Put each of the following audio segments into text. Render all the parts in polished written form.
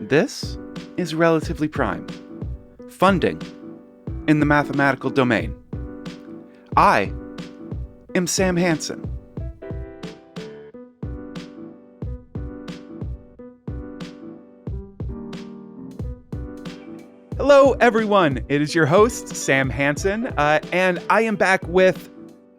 This is Relatively Prime, funding in the mathematical domain. I am Sam Hansen. Hello, everyone. It is your host, Sam Hansen, and I am back with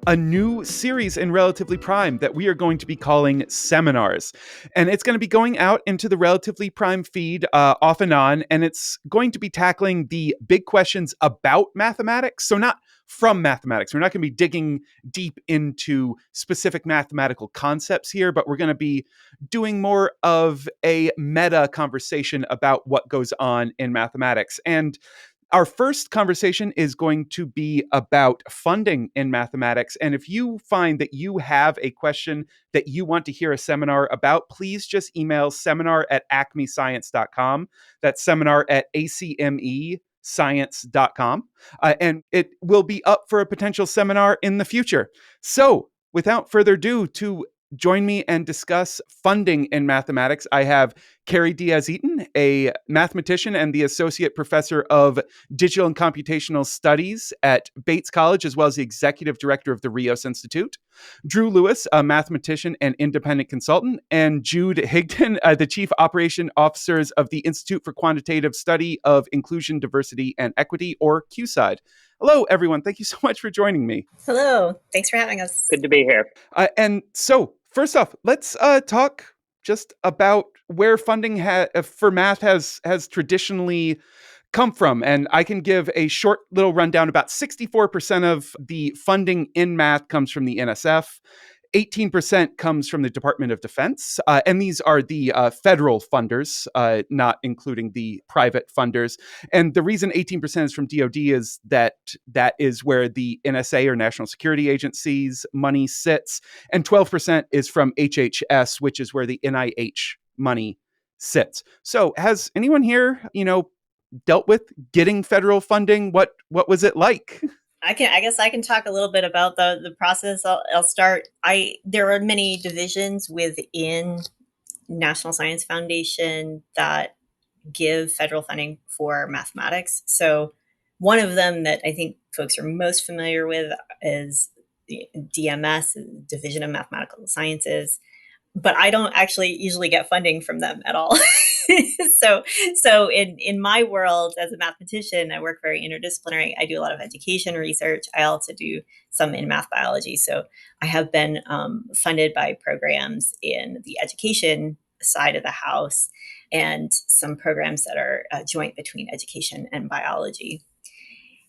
a new series in Relatively Prime that we are going to be calling Seminars. And it's going to be going out into the Relatively Prime feed off and on, and it's going to be tackling the big questions about mathematics. So not from mathematics. We're not going to be digging deep into specific mathematical concepts here, but we're going to be doing more of a meta conversation about what goes on in mathematics. And our first conversation is going to be about funding in mathematics. And if you find that you have a question that you want to hear a seminar about, please just email seminar@acmescience.com. That's seminar@acmescience.com. And it will be up for a potential seminar in the future. So without further ado, to join me and discuss funding in mathematics, I have Carrie Diaz-Eaton, a mathematician and the Associate Professor of Digital and Computational Studies at Bates College, as well as the Executive Director of the Rios Institute. Drew Lewis, a mathematician and independent consultant. And Jude Higdon, the Chief Operation Officers of the Institute for Quantitative Study of Inclusion, Diversity, and Equity, or QSIDE. Hello, everyone. Thank you so much for joining me. Hello. Thanks for having us. Good to be here. And so, first off, let's talk just about where funding for math has traditionally come from. And I can give a short little rundown. About 64% of the funding in math comes from the NSF. 18% comes from the Department of Defense. And these are the federal funders, not including the private funders. And the reason 18% is from DoD is that is where the NSA, or National Security Agency's money sits. And 12% is from HHS, which is where the NIH money sits. So has anyone here, dealt with getting federal funding? What was it like? I guess I can talk a little bit about the process. I'll start. There are many divisions within National Science Foundation that give federal funding for mathematics. So one of them that I think folks are most familiar with is the DMS, Division of Mathematical Sciences. But I don't actually usually get funding from them at all. So in my world as a mathematician, I work very interdisciplinary. I do a lot of education research. I also do some in math biology. So I have been funded by programs in the education side of the house and some programs that are joint between education and biology.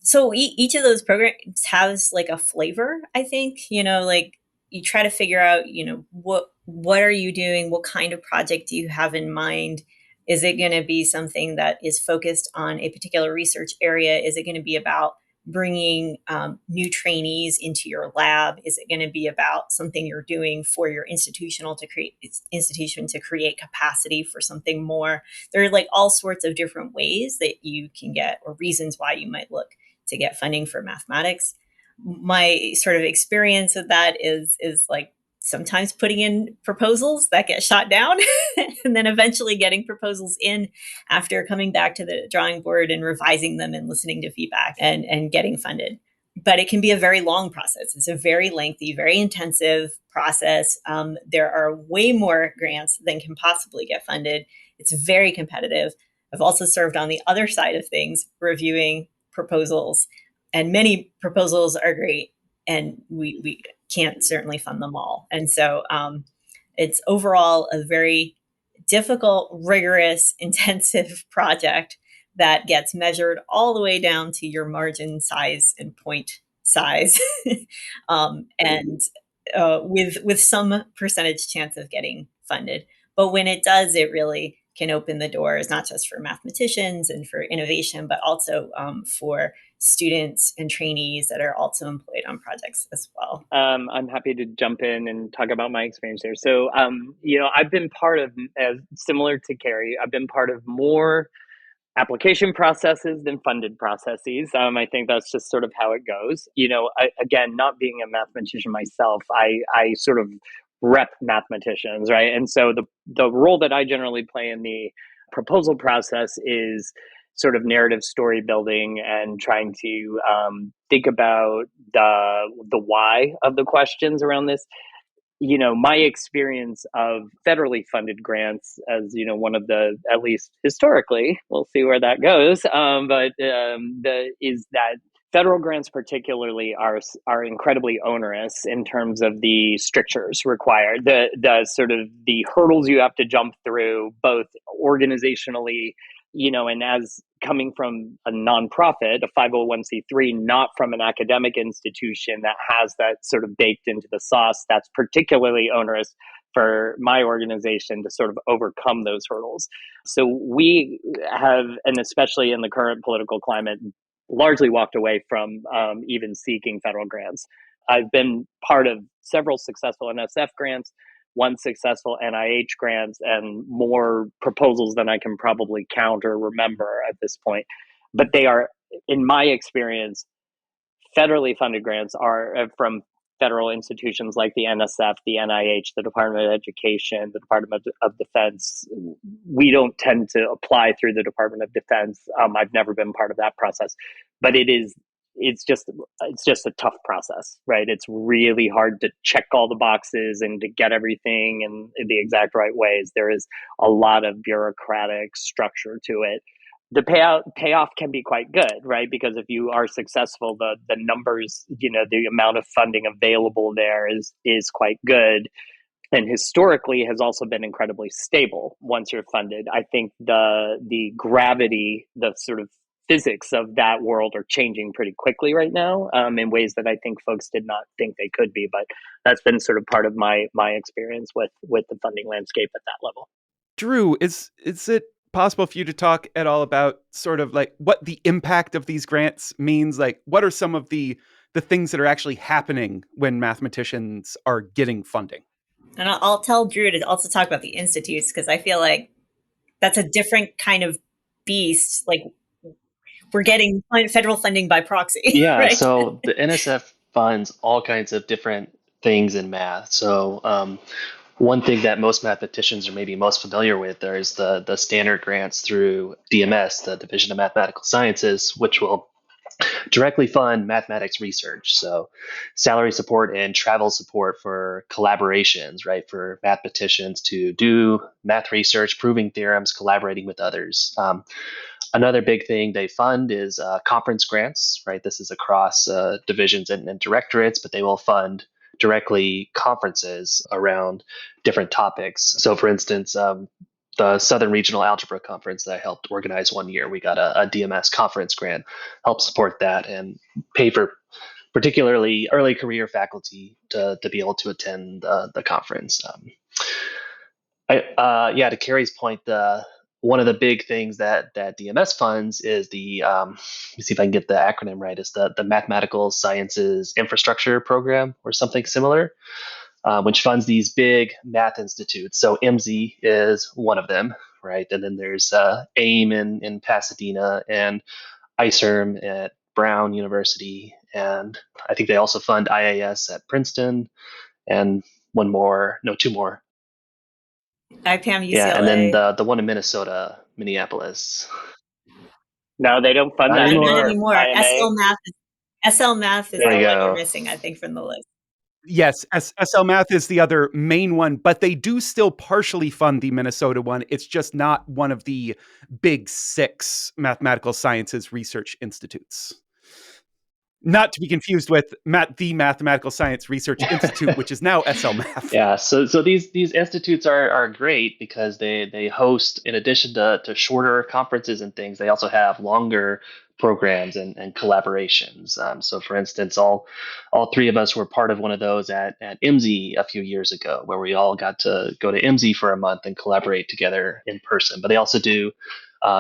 So each of those programs has like a flavor, I think, like you try to figure out, what are you doing? What kind of project do you have in mind? Is it going to be something that is focused on a particular research area? Is it going to be about bringing new trainees into your lab? Is it going to be about something you're doing for your institution to create capacity for something more? There are like all sorts of different ways that you can get, or reasons why you might look to get funding for mathematics. My sort of experience with that is like sometimes putting in proposals that get shot down and then eventually getting proposals in after coming back to the drawing board and revising them and listening to feedback and getting funded. But it can be a very long process. It's a very lengthy, very intensive process. There are way more grants than can possibly get funded. It's very competitive. I've also served on the other side of things, reviewing proposals, and many proposals are great, and we can't certainly fund them all. And so it's overall a very difficult, rigorous, intensive project that gets measured all the way down to your margin size and point size, and with some percentage chance of getting funded. But when it does, it really can open the doors, not just for mathematicians and for innovation, but also for students and trainees that are also employed on projects as well. I'm happy to jump in and talk about my experience there. So, I've been part of, similar to Carrie, I've been part of more application processes than funded processes. I think that's just sort of how it goes. Again, not being a mathematician myself, I sort of rep mathematicians, right? And so the role that I generally play in the proposal process is sort of narrative story building and trying to think about the why of the questions around this. My experience of federally funded grants, as one of the, at least historically, we'll see where that goes, is that federal grants particularly are incredibly onerous in terms of the strictures required, the sort of the hurdles you have to jump through, both organizationally, and as coming from a nonprofit, a 501c3, not from an academic institution that has that sort of baked into the sauce, that's particularly onerous for my organization to sort of overcome those hurdles. So we have, and especially in the current political climate, largely walked away from even seeking federal grants. I've been part of several successful NSF grants, one successful NIH grant, and more proposals than I can probably count or remember at this point. But they are, in my experience, federally funded grants are from federal institutions like the NSF, the NIH, the Department of Education, the Department of Defense. We don't tend to apply through the Department of Defense. I've never been part of that process, but it's just a tough process, right? It's really hard to check all the boxes and to get everything in the exact right ways. There is a lot of bureaucratic structure to it. The payoff can be quite good, right? Because if you are successful, the numbers, the amount of funding available there is quite good, and historically has also been incredibly stable once you're funded. I think the gravity, the sort of physics of that world are changing pretty quickly right now, in ways that I think folks did not think they could be. But that's been sort of part of my experience with the funding landscape at that level. Drew, is it possible for you to talk at all about sort of like what the impact of these grants means? Like, what are some of the things that are actually happening when mathematicians are getting funding? And I'll tell Drew to also talk about the institutes, because I feel like that's a different kind of beast. Like, we're getting federal funding by proxy. Yeah, right? so the NSF funds all kinds of different things in math. So one thing that most mathematicians are maybe most familiar with is the standard grants through DMS, the Division of Mathematical Sciences, which will directly fund mathematics research. So salary support and travel support for collaborations, right? For mathematicians to do math research, proving theorems, collaborating with others. Another big thing they fund is conference grants, right? This is across divisions and directorates, but they will fund directly conferences around different topics. So, for instance, the Southern Regional Algebra Conference that I helped organize one year, we got a DMS conference grant, help support that and pay for particularly early career faculty to be able to attend the conference. To Carrie's point, one of the big things that DMS funds is let me see if I can get the acronym right, is the Mathematical Sciences Infrastructure Program or something similar, which funds these big math institutes. So MZ is one of them, right? And then there's AIM in Pasadena and ICERM at Brown University. And I think they also fund IAS at Princeton and two more. IPAM, UCLA. Yeah, and then the one in Minnesota, Minneapolis. No, they don't fund that Not anymore. anymore. SL Math is the one you're missing, I think, from the list. Yes, SL Math is the other main one, but they do still partially fund the Minnesota one. It's just not one of the big 6 mathematical sciences research institutes. Not to be confused with the Mathematical Science Research Institute, which is now SL Math. Yeah, so these institutes are great because they host, in addition to shorter conferences and things, they also have longer programs and collaborations. So, for instance, all 3 of us were part of one of those at MZ a few years ago, where we all got to go to MZ for a month and collaborate together in person. But they also do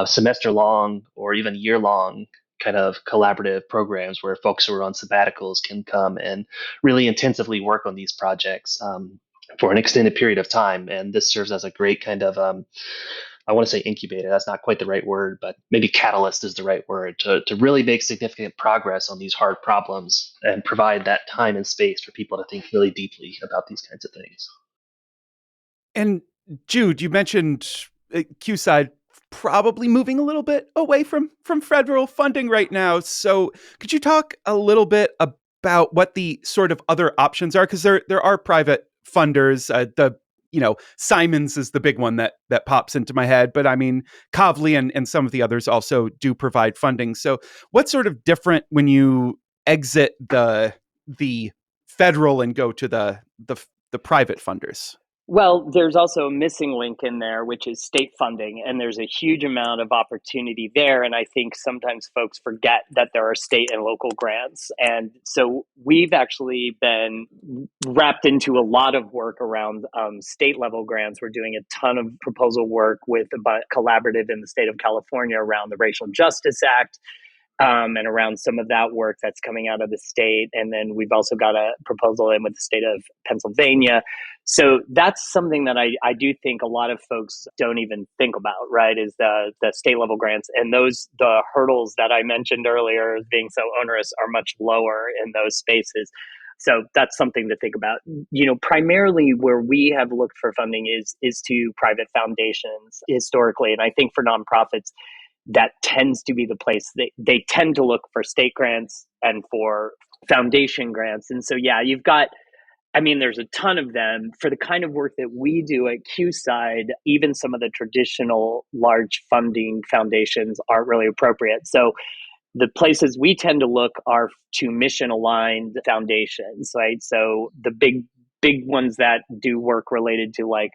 semester-long or even year-long kind of collaborative programs where folks who are on sabbaticals can come and really intensively work on these projects for an extended period of time. And this serves as a great kind of, I want to say incubator, that's not quite the right word, but maybe catalyst is the right word, to really make significant progress on these hard problems and provide that time and space for people to think really deeply about these kinds of things. And Jude, you mentioned QSide probably moving a little bit away from federal funding right now. So could you talk a little bit about what the sort of other options are? Because there are private funders. Simons is the big one that pops into my head, but I mean Kavli and some of the others also do provide funding. So what's sort of different when you exit the federal and go to the private funders? Well, there's also a missing link in there, which is state funding, and there's a huge amount of opportunity there. And I think sometimes folks forget that there are state and local grants. And so we've actually been wrapped into a lot of work around state level grants. We're doing a ton of proposal work with a collaborative in the state of California around the Racial Justice Act. And around some of that work that's coming out of the state. And then we've also got a proposal in with the state of Pennsylvania. So that's something that I do think a lot of folks don't even think about, right? Is the state level grants. And the hurdles that I mentioned earlier being so onerous are much lower in those spaces. So that's something to think about. Primarily where we have looked for funding is to private foundations historically. And I think for nonprofits, that tends to be the place they tend to look for state grants and for foundation grants. And so, yeah, there's a ton of them for the kind of work that we do at QSide. Even some of the traditional large funding foundations aren't really appropriate. So the places we tend to look are to mission aligned foundations, right? So the big ones that do work related to like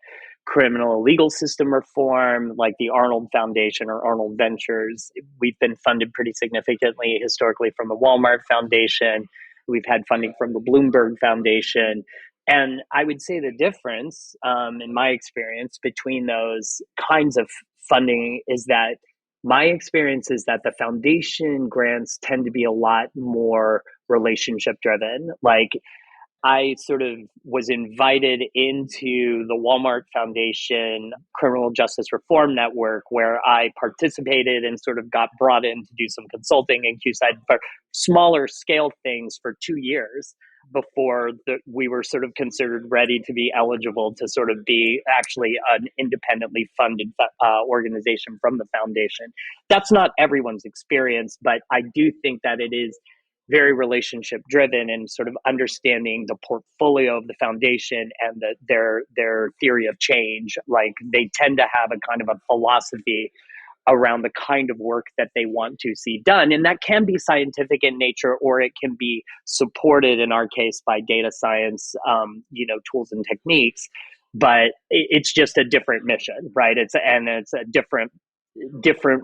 criminal legal system reform, like the Arnold Foundation or Arnold Ventures. We've been funded pretty significantly historically from the Walmart Foundation. We've had funding from the Bloomberg Foundation. And I would say the difference, in my experience, between those kinds of funding is that my experience is that the foundation grants tend to be a lot more relationship driven. Like, I sort of was invited into the Walmart Foundation Criminal Justice Reform Network, where I participated and sort of got brought in to do some consulting in QSide for smaller scale things for 2 years before we were sort of considered ready to be eligible to sort of be actually an independently funded organization from the foundation. That's not everyone's experience, but I do think that it is very relationship driven and sort of understanding the portfolio of the foundation and their theory of change. Like, they tend to have a kind of a philosophy around the kind of work that they want to see done. And that can be scientific in nature, or it can be supported in our case by data science, tools and techniques. But it's just a different mission, right? It's a different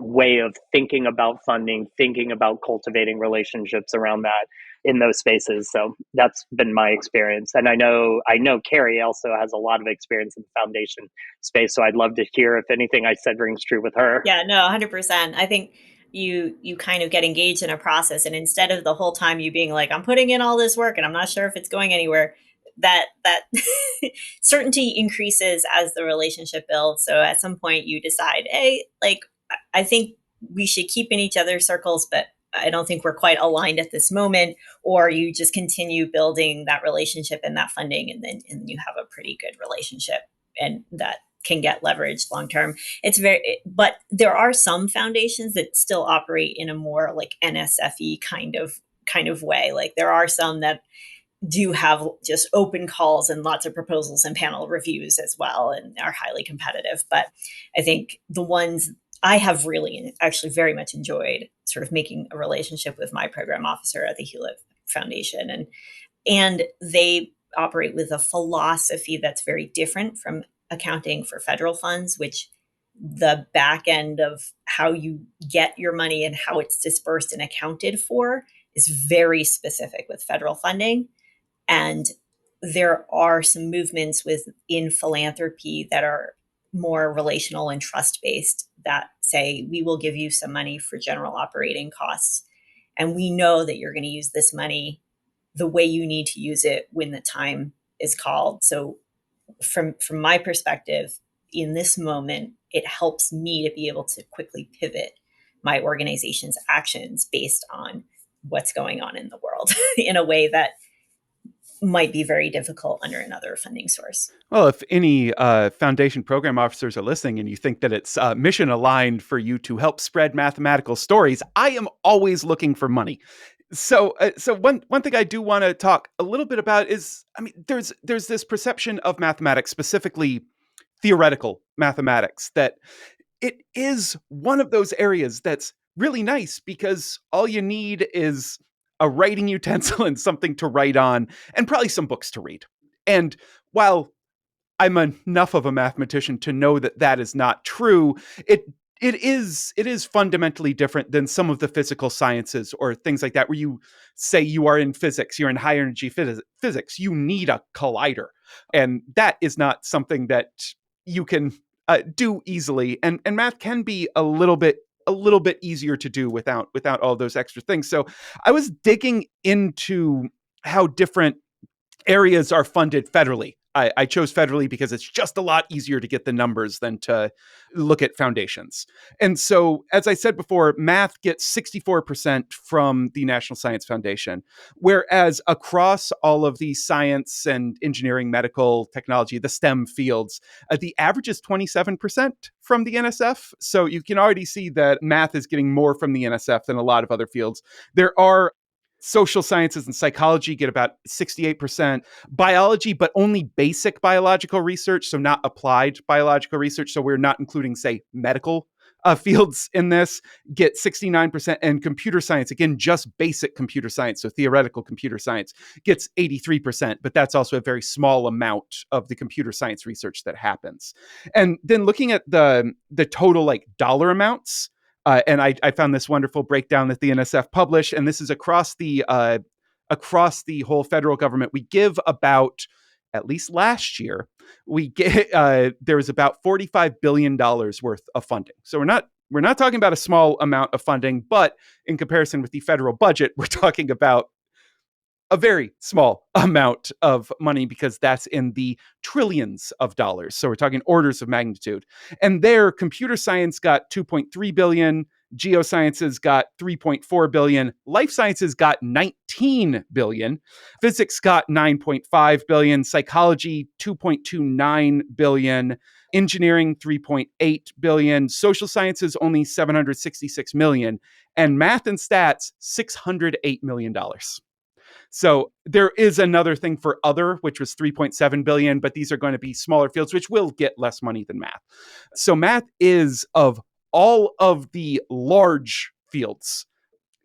way of thinking about funding, thinking about cultivating relationships around that in those spaces. So that's been my experience. And I know Carrie also has a lot of experience in the foundation space. So I'd love to hear if anything I said rings true with her. Yeah, no, 100%. I think you kind of get engaged in a process, and instead of the whole time you being like, I'm putting in all this work and I'm not sure if it's going anywhere, that certainty increases as the relationship builds. So at some point you decide, hey, like, I think we should keep in each other's circles, but I don't think we're quite aligned at this moment. Or you just continue building that relationship and that funding, and then you have a pretty good relationship, and that can get leveraged long term. But there are some foundations that still operate in a more like NSFE kind of way. Like, there are some that do have just open calls and lots of proposals and panel reviews as well, and are highly competitive. But I think the ones I have really actually very much enjoyed sort of making a relationship with my program officer at the Hewlett Foundation, and they operate with a philosophy that's very different from accounting for federal funds, which the back end of how you get your money and how it's dispersed and accounted for is very specific with federal funding. And there are some movements within philanthropy that are more relational and trust-based that say, we will give you some money for general operating costs. And we know that you're going to use this money the way you need to use it when the time is called. So from my perspective, in this moment, it helps me to be able to quickly pivot my organization's actions based on what's going on in the world in a way that might be very difficult under another funding source. Well, if any foundation program officers are listening and you think that it's mission aligned for you to help spread mathematical stories, I am always looking for money. So one thing I do want to talk a little bit about is, I mean, there's this perception of mathematics, specifically theoretical mathematics, that it is one of those areas that's really nice because all you need is a writing utensil and something to write on, and probably some books to read. And while I'm enough of a mathematician to know that that is not true, it is fundamentally different than some of the physical sciences or things like that, where you say you are in physics, you're in high energy physics, you need a collider. And that is not something that you can do easily. And math can be a little bit easier to do without all those extra things. So I was digging into how different areas are funded federally. I chose federally because it's just a lot easier to get the numbers than to look at foundations. And so, as I said before, math gets 64% from the National Science Foundation, whereas across all of the science and engineering, medical, technology, the STEM fields, the average is 27% from the NSF. So you can already see that math is getting more from the NSF than a lot of other fields. There are social sciences and psychology get about 68%. Biology, but only basic biological research, so not applied biological research. So we're not including, say, medical fields in this, get 69%. And computer science, again, just basic computer science, so theoretical computer science, gets 83%. But that's also a very small amount of the computer science research that happens. And then looking at the total like dollar amounts, and I found this wonderful breakdown that the NSF published, and this is across the whole federal government. We give about, at least last year, we get there was about $45 billion worth of funding. So we're not talking about a small amount of funding, but in comparison with the federal budget, we're talking about a very small amount of money, because that's in the trillions of dollars. So we're talking orders of magnitude. And there, computer science got 2.3 billion, geosciences got 3.4 billion, life sciences got 19 billion, physics got 9.5 billion, psychology 2.29 billion, engineering 3.8 billion, social sciences only 766 million, and math and stats $608 million. So there is another thing for other, which was 3.7 billion, but these are going to be smaller fields, which will get less money than math. So math is, of all of the large fields,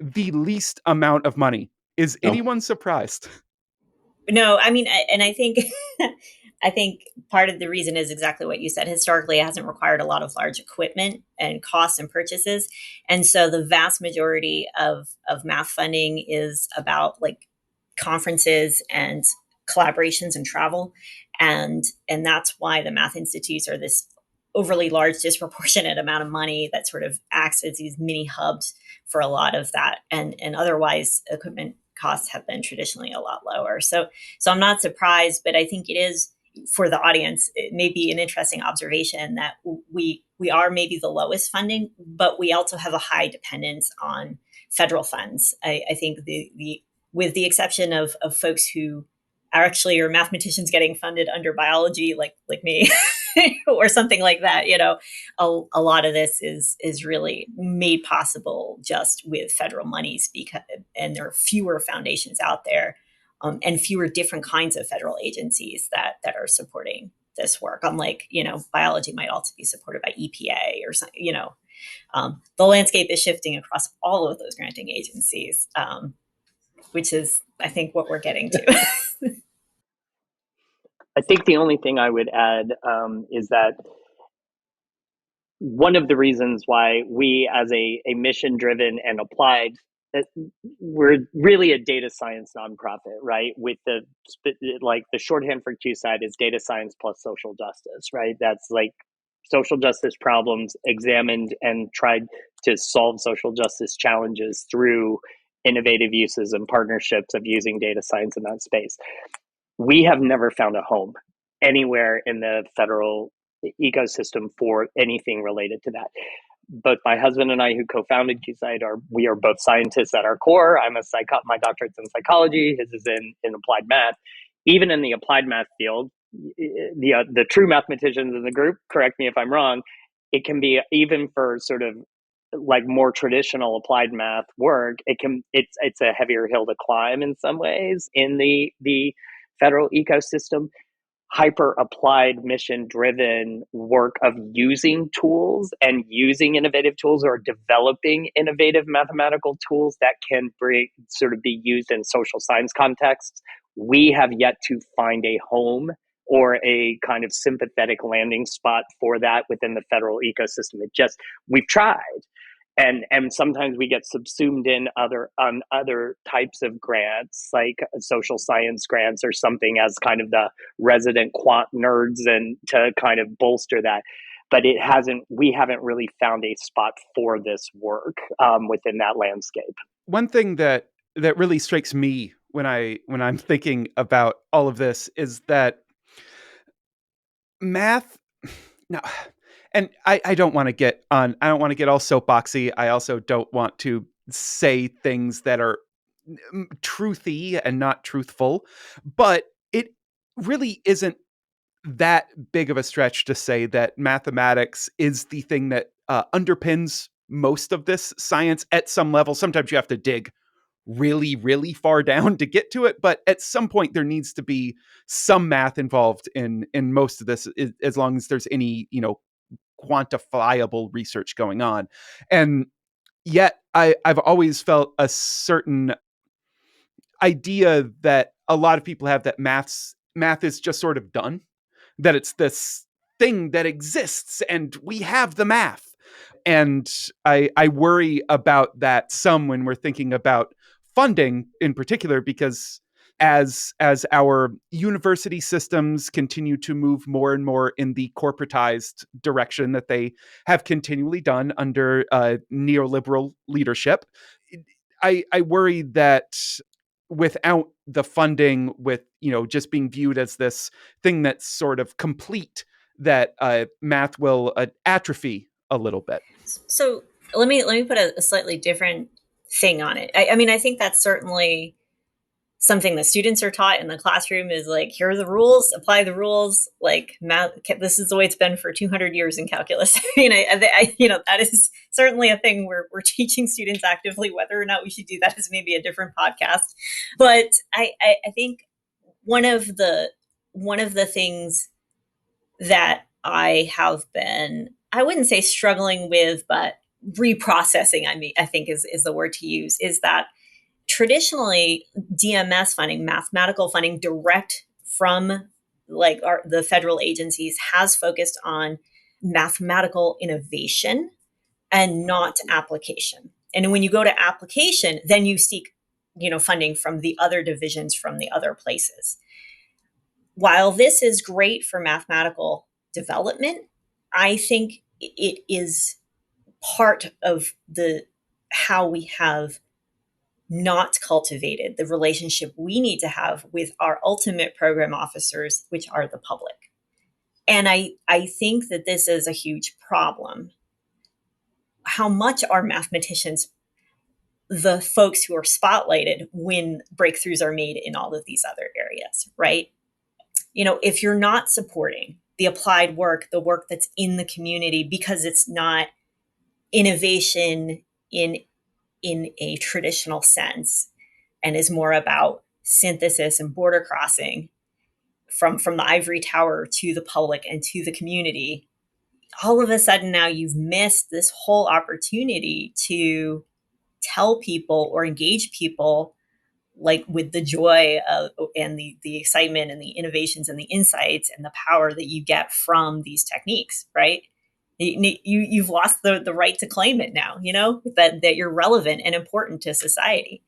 the least amount of money. Is anyone surprised? No, I mean, and I think I think part of the reason is exactly what you said. Historically, it hasn't required a lot of large equipment and costs and purchases, and so the vast majority of math funding is about like conferences and collaborations and travel, and that's why the math institutes are this overly large, disproportionate amount of money that sort of acts as these mini hubs for a lot of that, and otherwise equipment costs have been traditionally a lot lower. So I'm not surprised, but I think it is, for the audience, it may be an interesting observation that we are maybe the lowest funding, but we also have a high dependence on federal funds. I think the with the exception of folks who actually are mathematicians getting funded under biology, like me, or something like that, a lot of this is really made possible just with federal monies, because and there are fewer foundations out there, and fewer different kinds of federal agencies that are supporting this work. Unlike, biology might also be supported by EPA or something. The landscape is shifting across all of those granting agencies, which is, I think, what we're getting to. I think the only thing I would add is that one of the reasons why we, as a mission-driven and applied, we're really a data science nonprofit, right? With the shorthand for QSide is data science plus social justice, right? That's like social justice problems examined and tried to solve social justice challenges through innovative uses and partnerships of using data science in that space. We have never found a home anywhere in the federal ecosystem for anything related to that. Both my husband and I, who co-founded QSide, we are both scientists at our core. My doctorate's in psychology, his is in applied math. even in the applied math field, the true mathematicians in the group, correct me if I'm wrong, it can be even for sort of like more traditional applied math work, it's a heavier hill to climb in some ways in the federal ecosystem. Hyper applied, mission driven work of using tools and using innovative tools or developing innovative mathematical tools that can sort of be used in social science contexts. We have yet to find a home or a kind of sympathetic landing spot for that within the federal ecosystem. We've tried, and sometimes we get subsumed in other types of grants, like social science grants or something, as kind of the resident quant nerds, and to kind of bolster that. But we haven't really found a spot for this work within that landscape. One thing that really strikes me when I'm thinking about all of this is that math now, and I don't want to get all soapboxy. I also don't want to say things that are truthy and not truthful, but it really isn't that big of a stretch to say that mathematics is the thing that underpins most of this science at some level. Sometimes you have to dig really, really far down to get to it, but at some point there needs to be some math involved in most of this, as long as there's any, quantifiable research going on. And yet I've always felt a certain idea that a lot of people have that math is just sort of done, that it's this thing that exists and we have the math. And I worry about that some when we're thinking about funding in particular, because as our university systems continue to move more and more in the corporatized direction that they have continually done under neoliberal leadership, I worry that without the funding, with just being viewed as this thing that's sort of complete, that math will atrophy a little bit. So let me put a slightly different thing on it. I mean, I think that's certainly something that students are taught in the classroom, is like, here are the rules, apply the rules. Like, math, this is the way it's been for 200 years in calculus. That is certainly a thing we're teaching students actively. Whether or not we should do that is maybe a different podcast. But I think one of the things that I have been, I wouldn't say struggling with, but reprocessing, I think is the word to use, is that traditionally DMS funding, mathematical funding direct from like the federal agencies, has focused on mathematical innovation and not application. And when you go to application, then you seek, funding from the other divisions, from the other places. While this is great for mathematical development, I think it is part of how we have not cultivated the relationship we need to have with our ultimate program officers, which are the public. And I think that this is a huge problem. How much are mathematicians the folks who are spotlighted when breakthroughs are made in all of these other areas, right? If you're not supporting the applied work, the work that's in the community, because it's not innovation in a traditional sense, and is more about synthesis and border crossing from the ivory tower to the public and to the community, all of a sudden now you've missed this whole opportunity to tell people or engage people, like, with the joy of, and the excitement and the innovations and the insights and the power that you get from these techniques, right? You've lost the right to claim it now, that you're relevant and important to society.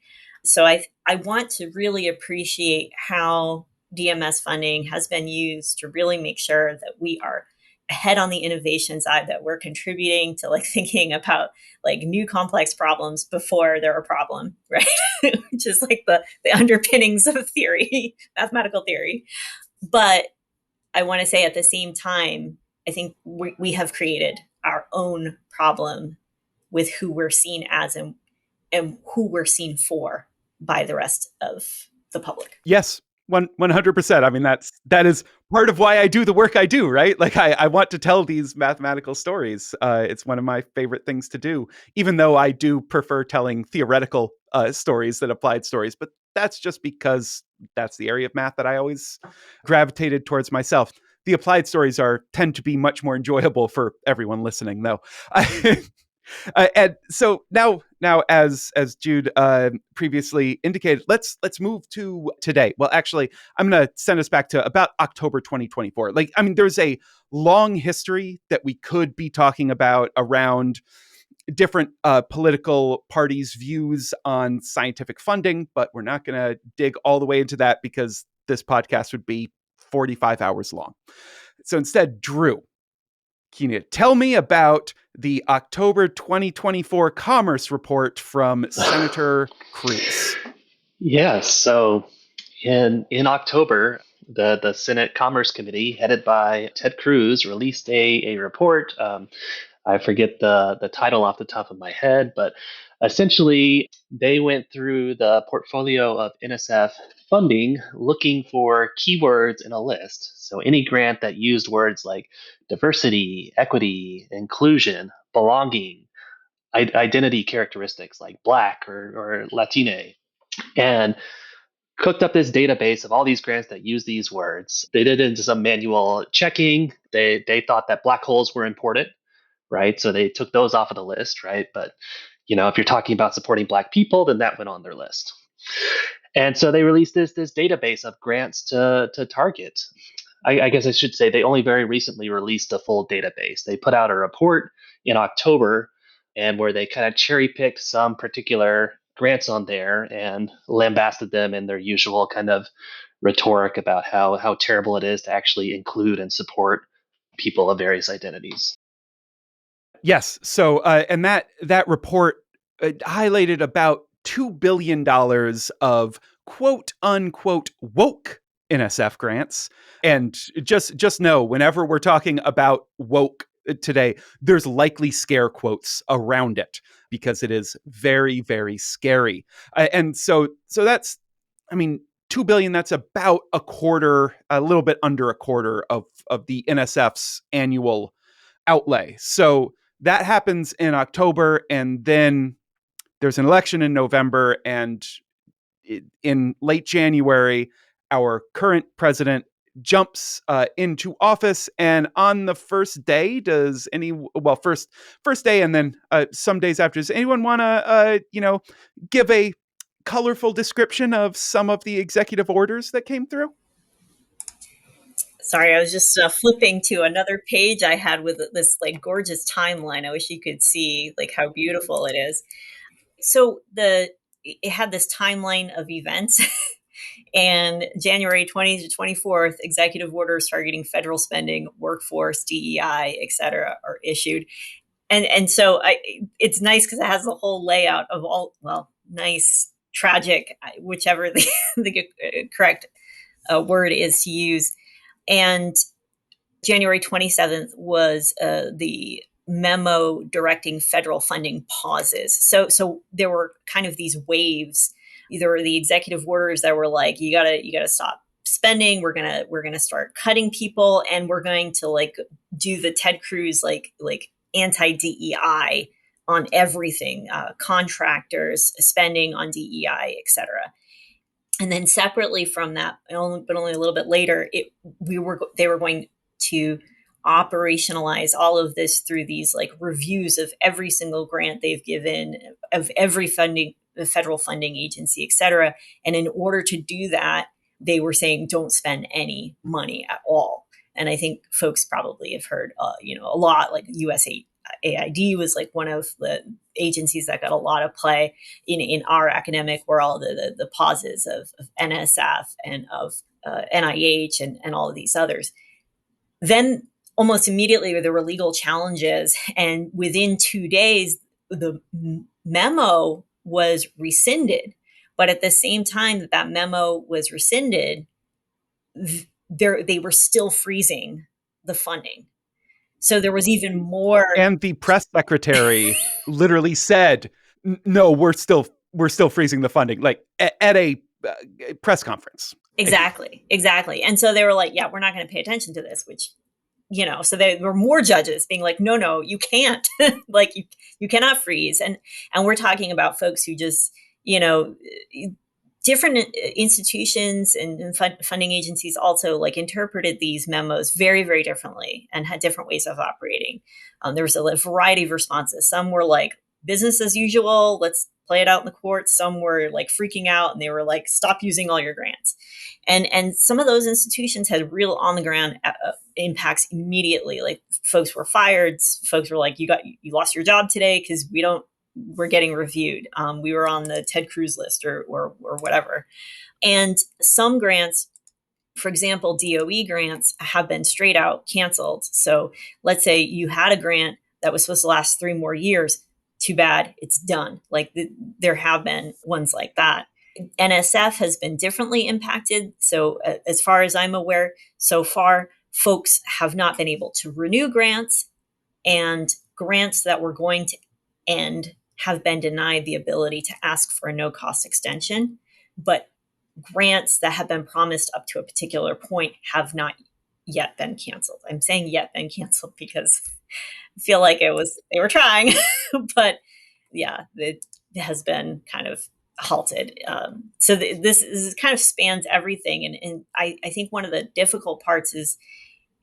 So I want to really appreciate how DMS funding has been used to really make sure that we are ahead on the innovation side, that we're contributing to, like, thinking about, like, new complex problems before they're a problem, right? Which is like the underpinnings of theory, mathematical theory. But I want to say at the same time, I think we have created our own problem with who we're seen as and who we're seen for by the rest of the public. Yes. 100%. I mean, that is part of why I do the work I do, right? Like I want to tell these mathematical stories. It's one of my favorite things to do, even though I do prefer telling theoretical stories than applied stories. But that's just because that's the area of math that I always gravitated towards myself. The applied stories tend to be much more enjoyable for everyone listening, though. And so now, as Jude previously indicated, let's move to today. Well, actually, I'm going to send us back to about October 2024. Like, I mean, there's a long history that we could be talking about around different political parties' views on scientific funding, but we're not going to dig all the way into that because this podcast would be 45 hours long. So instead, Drew, can you tell me about the October 2024 Commerce Report from Senator Cruz? Yes. So in October, the Senate Commerce Committee, headed by Ted Cruz, released a report. I forget the title off the top of my head, but essentially they went through the portfolio of NSF funding looking for keywords in a list. So any grant that used words like diversity, equity, inclusion, belonging, identity characteristics like Black or Latine, and cooked up this database of all these grants that use these words. They did into some manual checking. They thought that black holes were important, right? So they took those off of the list, right? But if you're talking about supporting Black people, then that went on their list. And so they released this database of grants to target. I guess I should say they only very recently released a full database. They put out a report in October, and where they kind of cherry picked some particular grants on there and lambasted them in their usual kind of rhetoric about how terrible it is to actually include and support people of various identities. Yes. So, and that report highlighted about $2 billion of quote unquote woke NSF grants. And just know, whenever we're talking about woke today, there's likely scare quotes around it because it is very, very scary. And so that's, I mean, 2 billion, that's about a little bit under a quarter of the NSF's annual outlay. So that happens in October, and then there's an election in November, and in late January, our current president jumps into office, and on the first day, first day, and then some days after, does anyone want to give a colorful description of some of the executive orders that came through? Sorry, I was just flipping to another page I had with this like gorgeous timeline. I wish you could see like how beautiful it is. So it had this timeline of events. And January 20th to 24th, executive orders targeting federal spending, workforce, DEI, et cetera, are issued. And so it's nice because it has the whole layout of all, well, nice, tragic, whichever the correct word is to use. And January 27th was the memo directing federal funding pauses. So there were kind of these waves. Either the executive orders that were like, you gotta stop spending. We're gonna start cutting people, and we're going to like do the Ted Cruz like anti-DEI on everything, contractors spending on DEI, et cetera. And then separately from that, but only a little bit later, they were going to operationalize all of this through these like reviews of every single grant they've given, of every federal funding agency, et cetera. And in order to do that, they were saying, don't spend any money at all. And I think folks probably have heard, a lot, like USAID was like one of the agencies that got a lot of play in our academic world, the pauses of NSF and of NIH and all of these others. Then almost immediately there were legal challenges, and within 2 days, the memo was rescinded. But at the same time that memo was rescinded, they were still freezing the funding. So there was even more. And the press secretary literally said, "No, we're still freezing the funding," like at a press conference. Exactly. And so they were like, yeah, we're not going to pay attention to this, which, so there were more judges being like, no, you can't. Like you cannot freeze. And we're talking about folks who just, different institutions and funding agencies also like interpreted these memos very, very differently and had different ways of operating. There was a variety of responses. Some were like business as usual, let's play it out in the courts. Some were like freaking out and they were like, stop using all your grants. And some of those institutions had real on the ground impacts immediately. Like folks were fired. Folks were like, you lost your job today because we're getting reviewed. We were on the Ted Cruz list or whatever. And some grants, for example, DOE grants have been straight out canceled. So let's say you had a grant that was supposed to last 3 more years. Too bad, it's done. Like there have been ones like that. NSF has been differently impacted. So as far as I'm aware, so far, folks have not been able to renew grants, and grants that were going to end have been denied the ability to ask for a no-cost extension. But grants that have been promised up to a particular point have not yet been canceled. I'm saying yet been canceled because I feel like they were trying, but yeah, it has been kind of halted. So this kind of spans everything. And I think one of the difficult parts is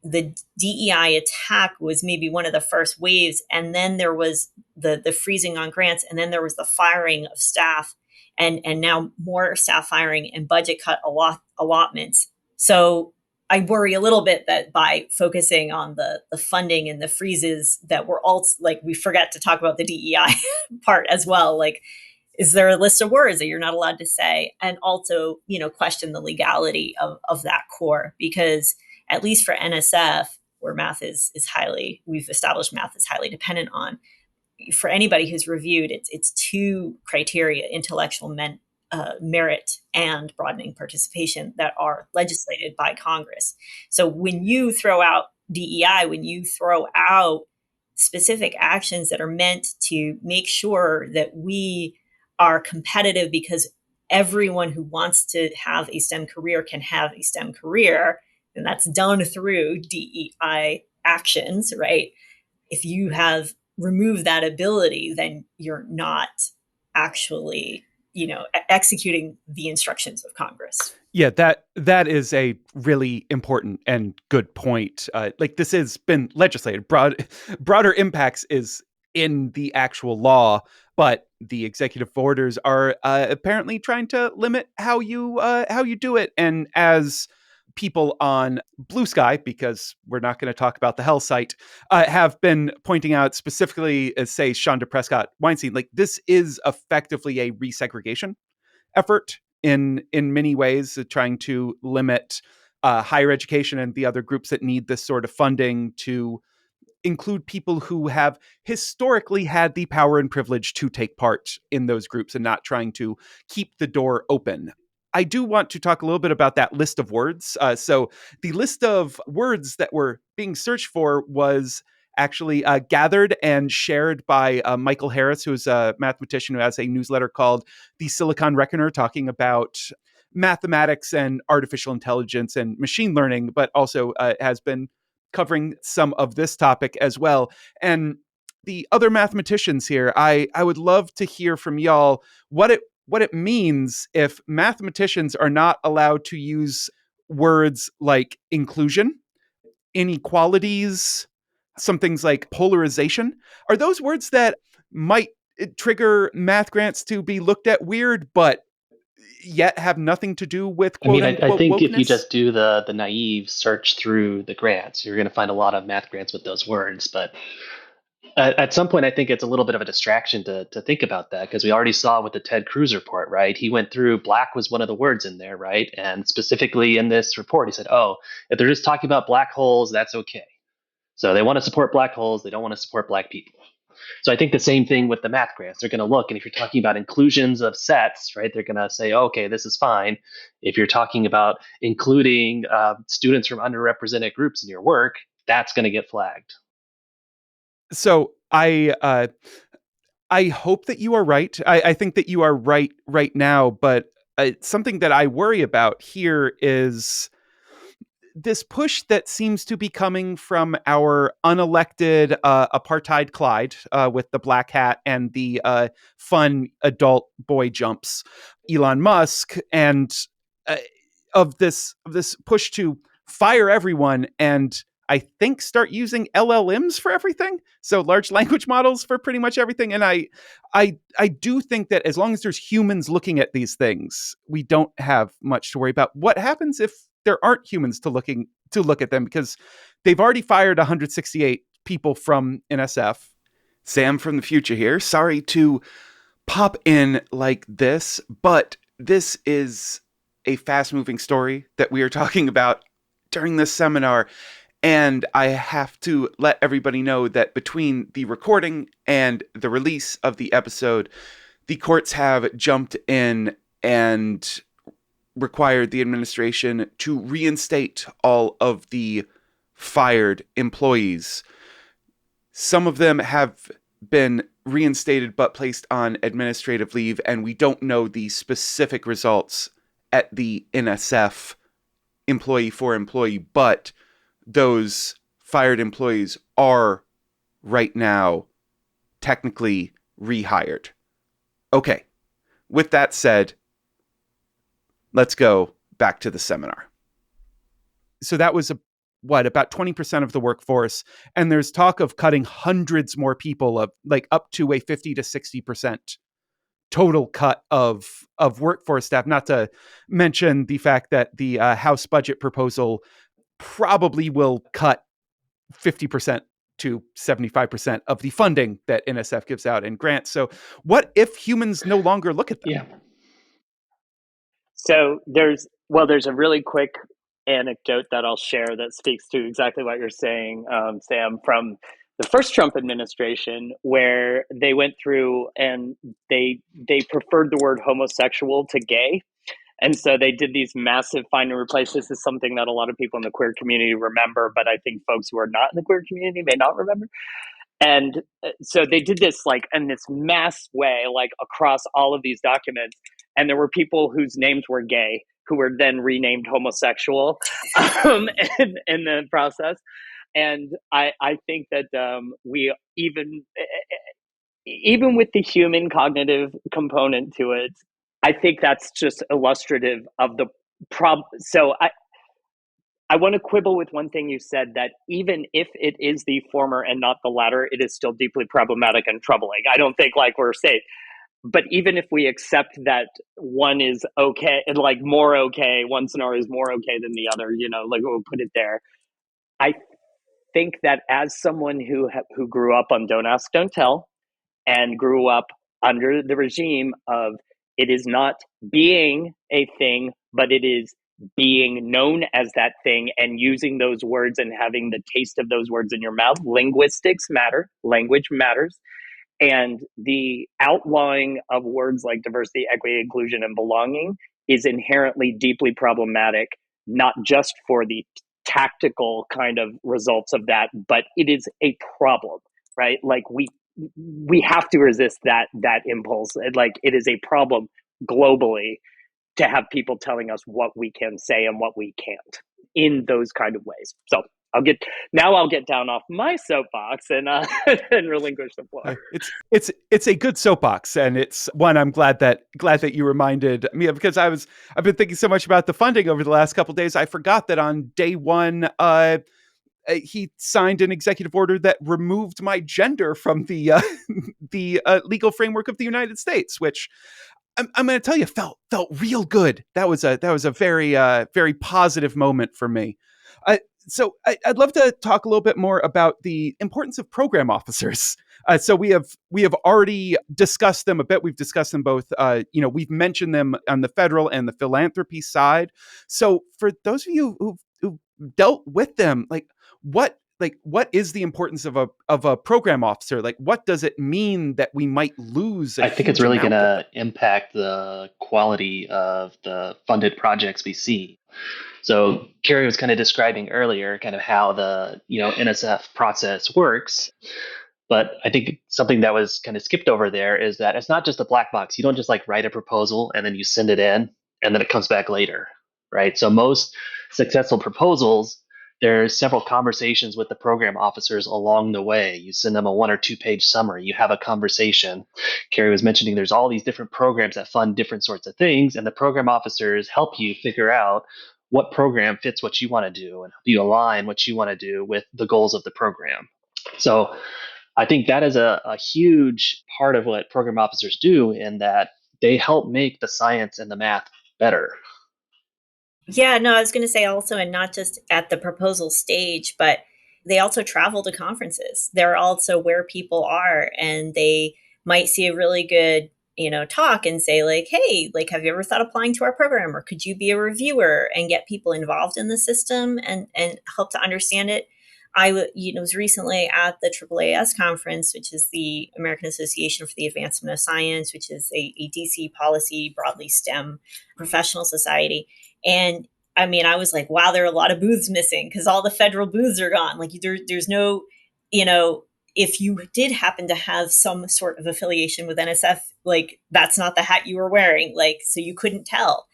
the DEI attack was maybe one of the first waves. And then there was the freezing on grants. And then there was the firing of staff and now more staff firing and budget cut allotments. So I worry a little bit that by focusing on the funding and the freezes that we're all like, we forget to talk about the DEI part as well. Like, is there a list of words that you're not allowed to say? And also, question the legality of that core, because at least for NSF, where math is highly, we've established math is highly dependent on. For anybody who's reviewed, it's 2 criteria: intellectual merit and broadening participation that are legislated by Congress. So when you throw out DEI, when you throw out specific actions that are meant to make sure that we are competitive because everyone who wants to have a STEM career can have a STEM career, and that's done through DEI actions, right? If you have removed that ability, then you're not actually, executing the instructions of Congress. Yeah, that is a really important and good point. Like this has been legislated. Broader impacts is in the actual law, but the executive orders are apparently trying to limit how you do it. And as people on Blue Sky, because we're not going to talk about the Hell site, have been pointing out specifically, as say Shonda Prescott Weinstein, like this is effectively a resegregation effort in many ways, trying to limit higher education and the other groups that need this sort of funding to include people who have historically had the power and privilege to take part in those groups and not trying to keep the door open. I do want to talk a little bit about that list of words. So the list of words that were being searched for was actually gathered and shared by Michael Harris, who is a mathematician who has a newsletter called The Silicon Reckoner, talking about mathematics and artificial intelligence and machine learning, but also has been covering some of this topic as well. And the other mathematicians here, I would love to hear from y'all what it means if mathematicians are not allowed to use words like inclusion, inequalities, some things like polarization. Are those words that might trigger math grants to be looked at weird, but yet have nothing to do with quote unquote I think wokeness? if you just do the naive search through the grants, you're going to find a lot of math grants with those words. But at some point, I think it's a little bit of a distraction to think about that, because we already saw with the Ted Cruz report, right? He went through, black was one of the words in there, right? And specifically in this report, he said, oh, if they're just talking about black holes, that's okay. So they want to support black holes, they don't want to support black people. So I think the same thing with the math grants. They're going to look, and if you're talking about inclusions of sets, right, they're going to say, oh, okay, this is fine. If you're talking about including students from underrepresented groups in your work, that's going to get flagged. So I hope that you are right. I think that you are right now, but something that I worry about here is this push that seems to be coming from our unelected apartheid Clyde with the black hat and the fun adult boy jumps, Elon Musk, and of this push to fire everyone and I think start using LLMs for everything. So large language models for pretty much everything. And I do think that as long as there's humans looking at these things, we don't have much to worry about. What happens if there aren't humans to look at them? Because they've already fired 168 people from NSF. Sam from the future here. Sorry to pop in like this, but this is a fast-moving story that we are talking about during this seminar. And I have to let everybody know that between the recording and the release of the episode, the courts have jumped in and required the administration to reinstate all of the fired employees. Some of them have been reinstated but placed on administrative leave, and we don't know the specific results at the NSF employee for employee, but those fired employees are right now technically rehired. Okay, with that said, let's go back to the seminar. So that was about 20% of the workforce, and there's talk of cutting hundreds more people, of like up to a 50 to 60% total cut of workforce staff, not to mention the fact that the House budget proposal probably will cut 50% to 75% of the funding that NSF gives out in grants. So what if humans no longer look at them? Yeah. So there's a really quick anecdote that I'll share that speaks to exactly what you're saying, Sam, from the first Trump administration, where they went through and they preferred the word homosexual to gay. And so they did these massive find and replace. This is something that a lot of people in the queer community remember, but I think folks who are not in the queer community may not remember. And so they did this like in this mass way, like across all of these documents. And there were people whose names were gay who were then renamed homosexual in the process. And I think that we even with the human cognitive component to it, I think that's just illustrative of the problem. So I want to quibble with one thing you said, that even if it is the former and not the latter, it is still deeply problematic and troubling. I don't think like we're safe. But even if we accept that one is okay, and like more okay, one scenario is more okay than the other, like we'll put it there. I think that as someone who grew up on Don't Ask, Don't Tell, and grew up under the regime of it is not being a thing, but it is being known as that thing, and using those words and having the taste of those words in your mouth. Linguistics matter. Language matters. And the outlawing of words like diversity, equity, inclusion, and belonging is inherently deeply problematic, not just for the tactical kind of results of that, but it is a problem, right? Like we have to resist that impulse. Like it is a problem globally to have people telling us what we can say and what we can't in those kind of ways. So I'll get down off my soapbox and and relinquish the floor. It's a good soapbox, and it's one I'm glad that you reminded me of, because I've been thinking so much about the funding over the last couple of days. I forgot that on day one, he signed an executive order that removed my gender from the legal framework of the United States, which I'm going to tell you felt real good. That was a very very positive moment for me. So I'd love to talk a little bit more about the importance of program officers. So we have already discussed them a bit. We've discussed them both. We've mentioned them on the federal and the philanthropy side. So for those of you who've dealt with them, what is the importance of a program officer? Like, what does it mean that we might lose? I think it's really going to impact the quality of the funded projects we see. So Carrie was kind of describing earlier kind of how the NSF process works. But I think something that was kind of skipped over there is that it's not just a black box. You don't just like write a proposal and then you send it in and then it comes back later, right? So most successful proposals, there's several conversations with the program officers along the way. You send them a 1 or 2 page summary. You have a conversation. Carrie was mentioning there's all these different programs that fund different sorts of things, and the program officers help you figure out what program fits what you want to do and help you align what you want to do with the goals of the program. So I think that is a huge part of what program officers do, in that they help make the science and the math better. Yeah, no, I was going to say also, and not just at the proposal stage, but they also travel to conferences. They're also where people are, and they might see a really good, talk and say like, "Hey, like, have you ever thought applying to our program, or could you be a reviewer?" And get people involved in the system and help to understand it. Was recently at the AAAS conference, which is the American Association for the Advancement of Science, which is a DC policy, broadly STEM professional society. And I mean, I was like, wow, there are a lot of booths missing because all the federal booths are gone. Like there's no, if you did happen to have some sort of affiliation with NSF, like that's not the hat you were wearing. Like, so you couldn't tell.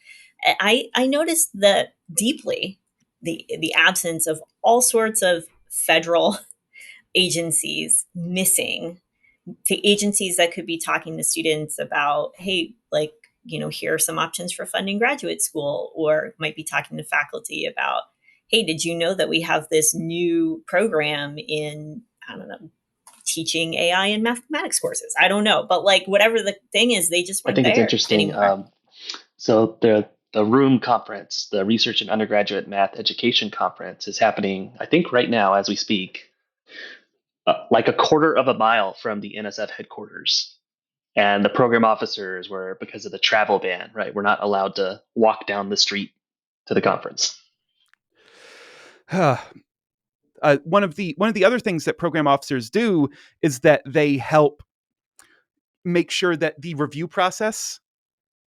I noticed that deeply the absence of all sorts of federal agencies missing, the agencies that could be talking to students about, hey, like, here are some options for funding graduate school, or might be talking to faculty about, hey, did you know that we have this new program in, I don't know, teaching AI and mathematics courses? I don't know, but like whatever the thing is, they just I weren't think it's there interesting. anymore. So the Room Conference, the Research and Undergraduate Math Education Conference, is happening, I think, right now as we speak, like a quarter of a mile from the NSF headquarters. And the program officers were, because of the travel ban, right? We're not allowed to walk down the street to the conference. One of the other things that program officers do is that they help make sure that the review process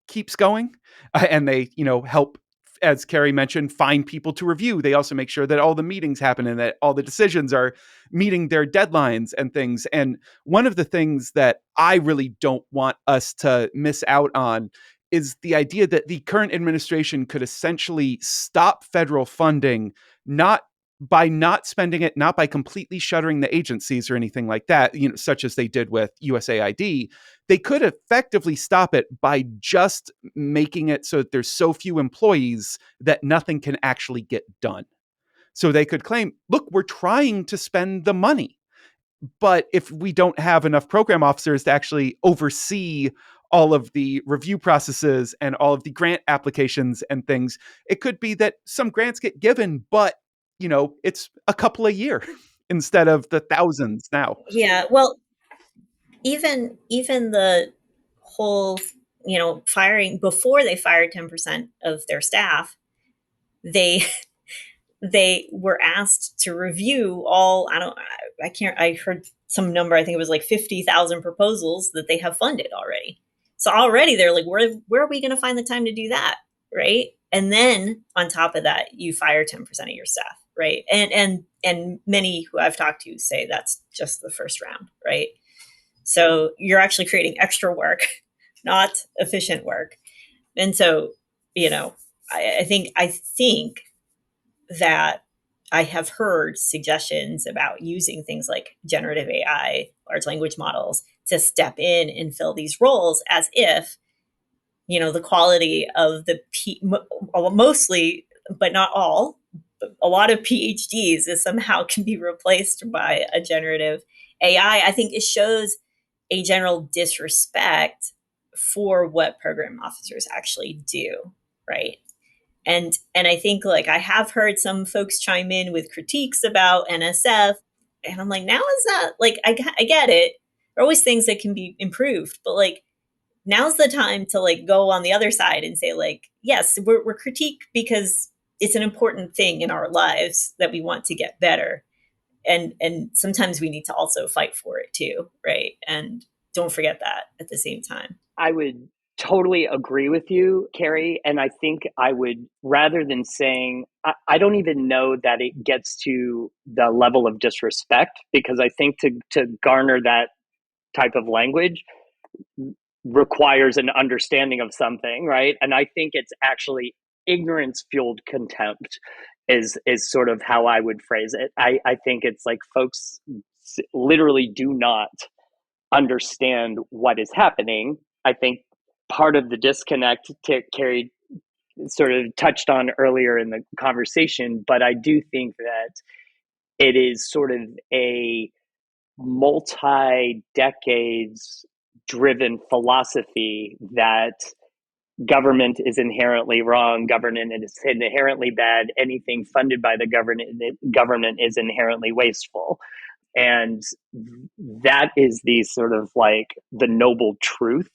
keeps going, and they help, as Carrie mentioned, find people to review. They also make sure that all the meetings happen and that all the decisions are meeting their deadlines and things. And one of the things that I really don't want us to miss out on is the idea that the current administration could essentially stop federal funding, not by not spending it, not by completely shuttering the agencies or anything like that, such as they did with USAID. They could effectively stop it by just making it so that there's so few employees that nothing can actually get done. So they could claim, look, we're trying to spend the money, but if we don't have enough program officers to actually oversee all of the review processes and all of the grant applications and things, it could be that some grants get given, but it's a couple a year instead of the thousands now. Yeah, well, even the whole, firing, before they fired 10% of their staff, they they were asked to review all, I can't, I heard some number, I think it was like 50,000 proposals that they have funded already. So already they're like, where are we going to find the time to do that? Right. And then on top of that, you fire 10% of your staff. Right. And many who I've talked to say that's just the first round. Right. So you're actually creating extra work, not efficient work. And so, I think that I have heard suggestions about using things like generative AI, large language models, to step in and fill these roles, as if, the quality of mostly, but not all, a lot of PhDs is somehow can be replaced by a generative AI. I think it shows a general disrespect for what program officers actually do, right? And I think, like, I have heard some folks chime in with critiques about NSF, and I'm like, now is not like, I get it. There are always things that can be improved, but like, now's the time to like go on the other side and say like, yes, we're critiqued because it's an important thing in our lives that we want to get better, and sometimes we need to also fight for it too, right? And don't forget that at the same time. I would totally agree with you, Carrie. And I think I would, rather than saying, I don't even know that it gets to the level of disrespect, because I think to garner that type of language, requires an understanding of something, right? And I think it's actually ignorance fueled contempt is sort of how I would phrase it. I think it's like folks literally do not understand what is happening. I think part of the disconnect Carrie sort of touched on earlier in the conversation, but I do think that it is sort of a multi-decades driven philosophy that government is inherently wrong, government is inherently bad, anything funded by the government is inherently wasteful. And that is the sort of like the noble truth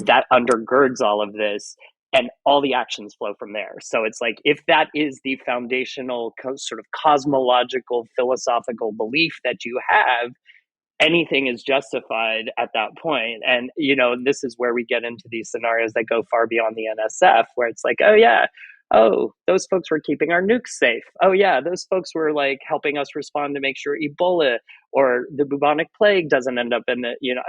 that undergirds all of this, and all the actions flow from there. So it's like, if that is the foundational sort of cosmological philosophical belief that you have, anything is justified at that point. And, you know, this is where we get into these scenarios that go far beyond the NSF, where it's like, oh yeah, oh, those folks were keeping our nukes safe. Oh yeah, those folks were like helping us respond to make sure Ebola or the bubonic plague doesn't end up in the, you know,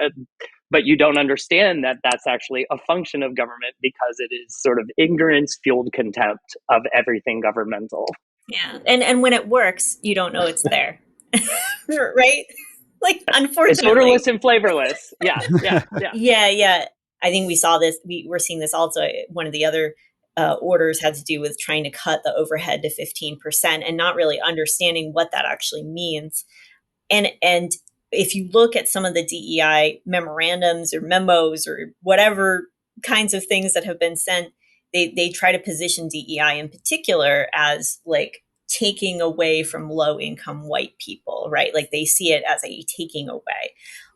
but you don't understand that that's actually a function of government, because it is sort of ignorance fueled contempt of everything governmental. Yeah. And when it works, you don't know it's there. Right? Like, unfortunately. It's odorless and flavorless. Yeah. Yeah. I think we saw this. We're seeing this also. One of the other orders had to do with trying to cut the overhead to 15% and not really understanding what that actually means. And if you look at some of the DEI memorandums or memos or whatever kinds of things that have been sent, they try to position DEI in particular as like taking away from low income white people, right? Like they see it as a taking away.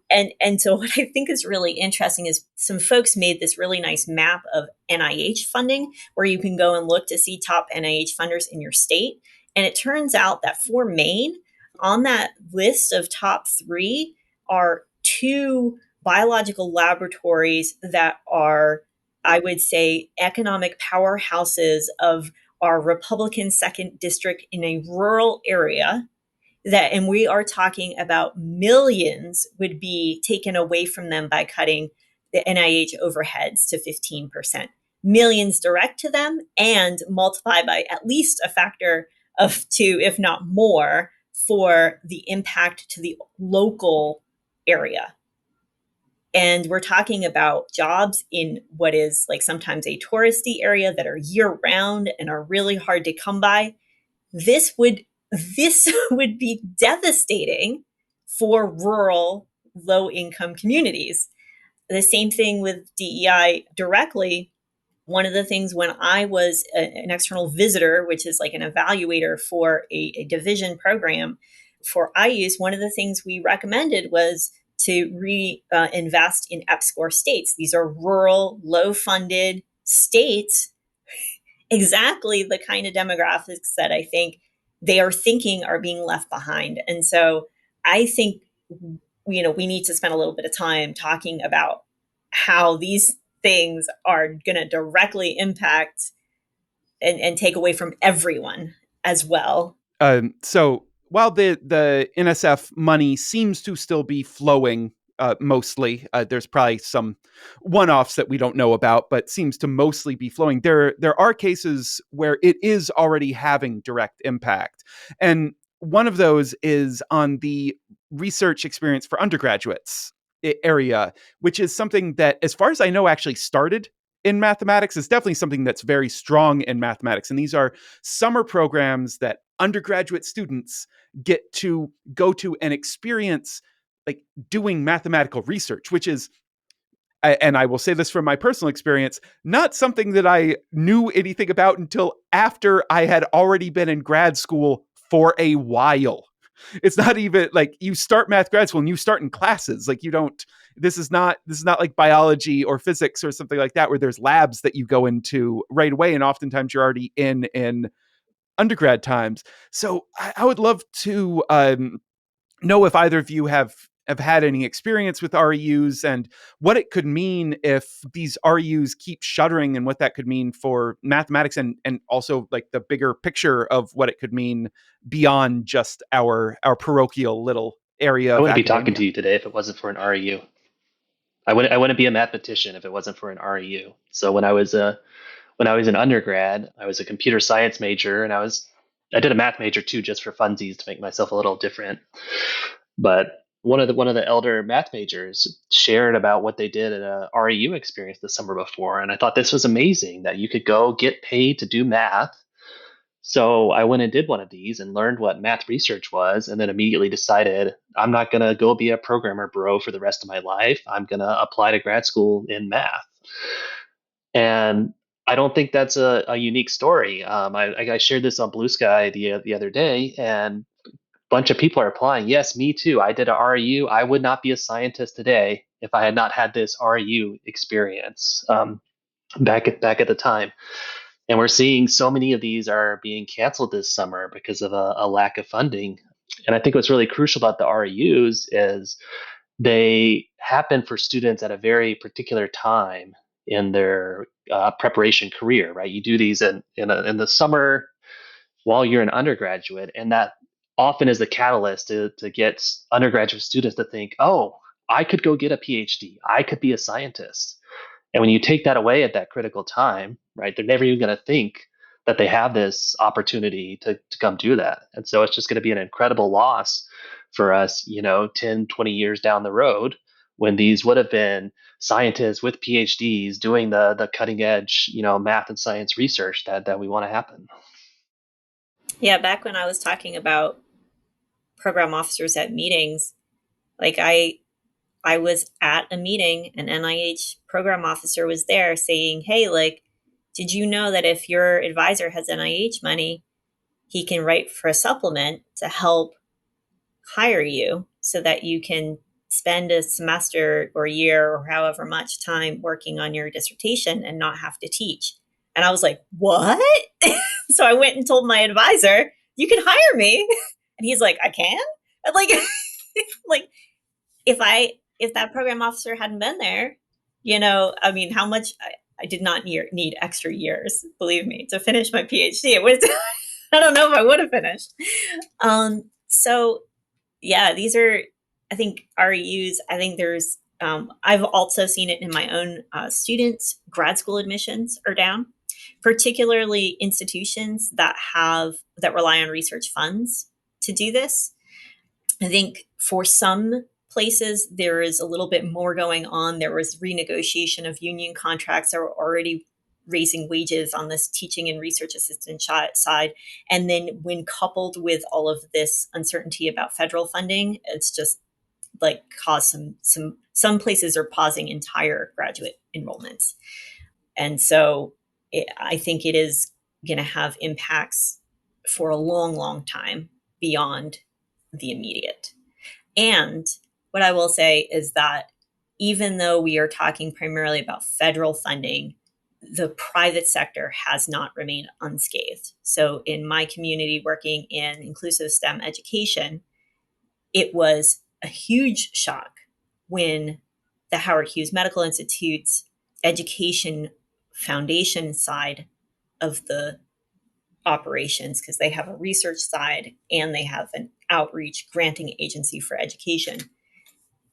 And so what I think is really interesting is some folks made this really nice map of NIH funding where you can go and look to see top NIH funders in your state. And it turns out that for Maine, on that list of top 3 are 2 biological laboratories that are, I would say, economic powerhouses of our Republican 2nd district in a rural area. That, and we are talking about millions would be taken away from them by cutting the NIH overheads to 15%. Millions direct to them, and multiply by at least a factor of 2, if not more, for the impact to the local area. And we're talking about jobs in what is like sometimes a touristy area that are year round and are really hard to come by. This would be devastating for rural, low-income communities. The same thing with DEI directly. One of the things when I was an external visitor, which is like an evaluator for a division program for IUCE, one of the things we recommended was to invest in EPSCoR states. These are rural, low-funded states, exactly the kind of demographics that I think they are thinking are being left behind. And so I think, you know, we need to spend a little bit of time talking about how these things are going to directly impact and take away from everyone as well. So while the NSF money seems to still be flowing, mostly, there's probably some one-offs that we don't know about, but seems to mostly be flowing. There are cases where it is already having direct impact. And one of those is on the research experience for undergraduates area, which is something that, as far as I know, actually started in mathematics. Is definitely something that's very strong in mathematics. And these are summer programs that undergraduate students get to go to and experience, like doing mathematical research, which is, and I will say this from my personal experience, not something that I knew anything about until after I had already been in grad school for a while. It's not even like you start math grad school and you start in classes. Like you don't, this is not like biology or physics or something like that, where there's labs that you go into right away. And oftentimes you're already in undergrad times. So I would love to know if either of you have had any experience with REUs and what it could mean if these REUs keep shuttering, and what that could mean for mathematics, and also like the bigger picture of what it could mean beyond just our parochial little area. I wouldn't be talking to you today if it wasn't for an REU. I wouldn't be a mathematician if it wasn't for an REU. So when I was an undergrad, I was a computer science major, and I did a math major too, just for funsies to make myself a little different. But one of the elder math majors shared about what they did at a REU experience the summer before, and I thought this was amazing that you could go get paid to do math. So I went and did one of these and learned what math research was, and then immediately decided I'm not going to go be a programmer bro for the rest of my life. I'm going to apply to grad school in math. And I don't think that's a unique story. I shared this on Blue Sky the other day, and a bunch of people are applying. Yes, me too. I did a REU. I would not be a scientist today if I had not had this REU experience back at the time. And we're seeing so many of these are being canceled this summer because of a lack of funding. And I think what's really crucial about the REUs is they happen for students at a very particular time in their preparation career, right? You do these in the summer while you're an undergraduate, and that often is the catalyst to get undergraduate students to think, oh, I could go get a PhD. I could be a scientist. And when you take that away at that critical time, right, they're never even going to think that they have this opportunity to come do that. And so it's just going to be an incredible loss for us, 10, 20 years down the road when these would have been scientists with PhDs doing the cutting edge, math and science research that we want to happen. Yeah, back when I was talking about program officers at meetings, like I was at a meeting, an NIH program officer was there saying, "Hey, like, did you know that if your advisor has NIH money, he can write for a supplement to help hire you so that you can spend a semester or a year or however much time working on your dissertation and not have to teach?" And I was like, "What?" So I went and told my advisor, "You can hire me." And he's like, "I can?" I'm like, like if that program officer hadn't been there, I mean, how much I did not need extra years, believe me, to finish my PhD. It was, I don't know if I would have finished. So yeah, these are, I think, REUs. I think I've also seen it in my own students. Grad school admissions are down, particularly institutions that rely on research funds to do this. I think for some places, there is a little bit more going on. There was renegotiation of union contracts that were already raising wages on this teaching and research assistant side. And then when coupled with all of this uncertainty about federal funding, it's just like caused some places are pausing entire graduate enrollments. And so I think it is going to have impacts for a long, long time beyond the immediate. And what I will say is that even though we are talking primarily about federal funding, the private sector has not remained unscathed. So in my community working in inclusive STEM education, it was a huge shock when the Howard Hughes Medical Institute's education foundation side of the operations, because they have a research side and they have an outreach granting agency for education,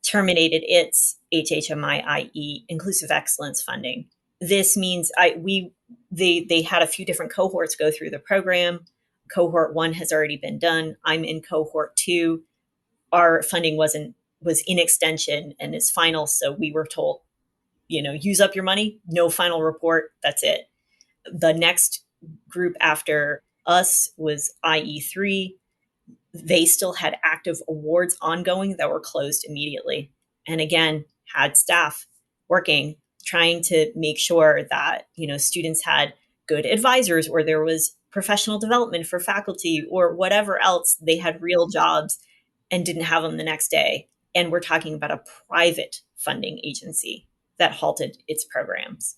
terminated its HHMI, i.e., Inclusive Excellence funding. This means they had a few different cohorts go through the program. Cohort 1 has already been done. I'm in cohort 2. Our funding was in extension and is final, so we were told, use up your money, no final report, that's it. The next group after us was IE3. They still had active awards ongoing that were closed immediately. And again, had staff working, trying to make sure that, students had good advisors, or there was professional development for faculty, or whatever else. They had real jobs and didn't have them the next day. And we're talking about a private funding agency that halted its programs.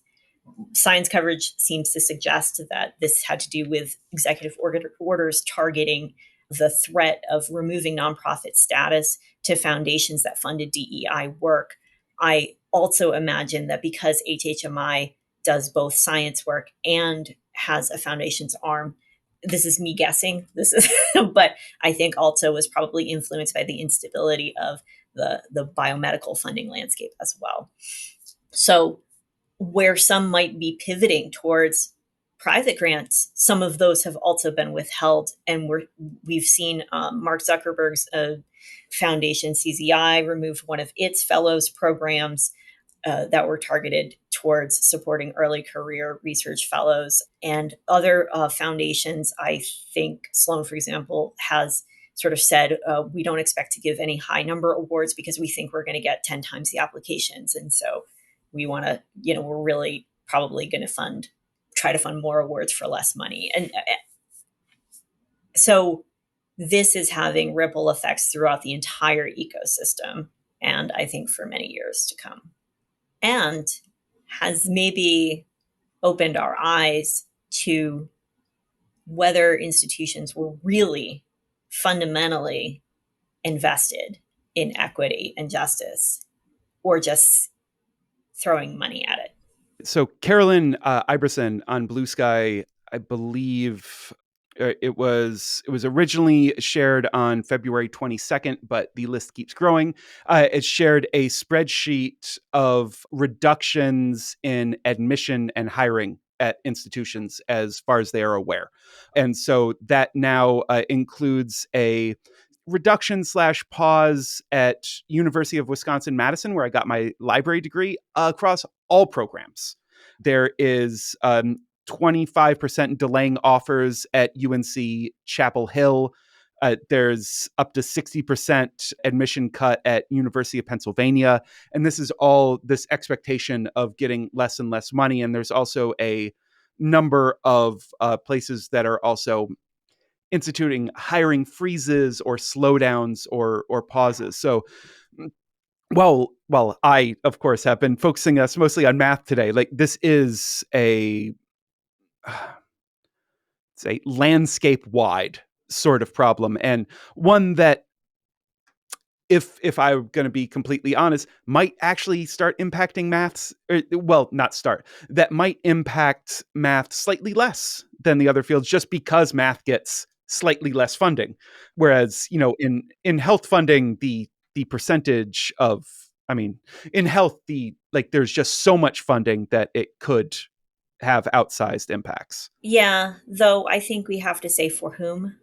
Science coverage seems to suggest that this had to do with executive orders targeting the threat of removing nonprofit status to foundations that funded DEI work. I also imagine that because HHMI does both science work and has a foundations arm, this is me guessing. This is, but I think also was probably influenced by the instability of the biomedical funding landscape as well. So where some might be pivoting towards private grants, some of those have also been withheld, and we've seen Mark Zuckerberg's foundation CZI removed one of its fellows programs that were targeted towards supporting early career research fellows, and other foundations. I think Sloan, for example, has sort of said we don't expect to give any high number awards because we think we're going to get 10 times the applications, and so we want to, we're really probably going to try to fund more awards for less money. And so this is having ripple effects throughout the entire ecosystem, and I think for many years to come, and has maybe opened our eyes to whether institutions were really fundamentally invested in equity and justice or just throwing money at it. So Carolyn Iverson on Blue Sky, I believe it was originally shared on February 22nd, but the list keeps growing. It shared a spreadsheet of reductions in admission and hiring at institutions as far as they are aware. And so that now includes a reduction / pause at University of Wisconsin-Madison, where I got my library degree, across all programs. There is 25% delaying offers at UNC Chapel Hill. There's up to 60% admission cut at University of Pennsylvania. And this is all this expectation of getting less and less money. And there's also a number of places that are also instituting hiring freezes or slowdowns or pauses. So well, I, of course, have been focusing us mostly on math today. Like, this is it's a landscape-wide sort of problem, and one that, if I'm going to be completely honest, might actually start impacting maths. That might impact math slightly less than the other fields, just because math gets slightly less funding. Whereas, in health funding, the percentage of, in health, there's just so much funding that it could have outsized impacts. Yeah, though I think we have to say for whom.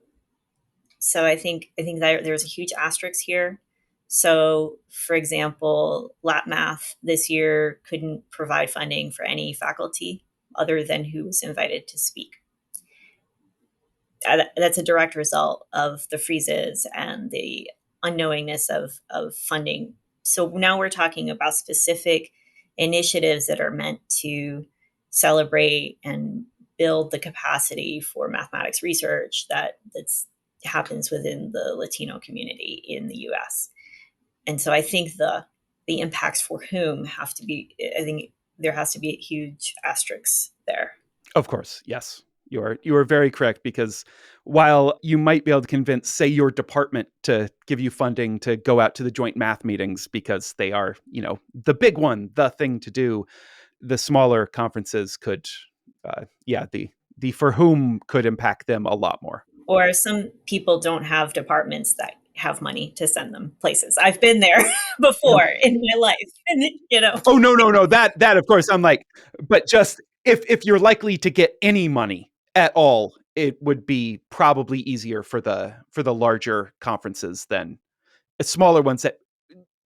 So I think that there's a huge asterisk here. So, for example, Lat Math this year couldn't provide funding for any faculty other than who was invited to speak. That's a direct result of the freezes and the unknowingness of funding. So now we're talking about specific initiatives that are meant to celebrate and build the capacity for mathematics research that happens within the Latino community in the US. And so I think the impacts for whom have to be, I think there has to be a huge asterisk there. Of course, yes. You are very correct, because while you might be able to convince, say, your department to give you funding to go out to the joint math meetings because they are, the big one, the thing to do, the smaller conferences could, the for whom could impact them a lot more. Or some people don't have departments that have money to send them places. I've been there before in my life, Oh, no. That of course, I'm like, but just if you're likely to get any money at all, it would be probably easier for the larger conferences than smaller ones that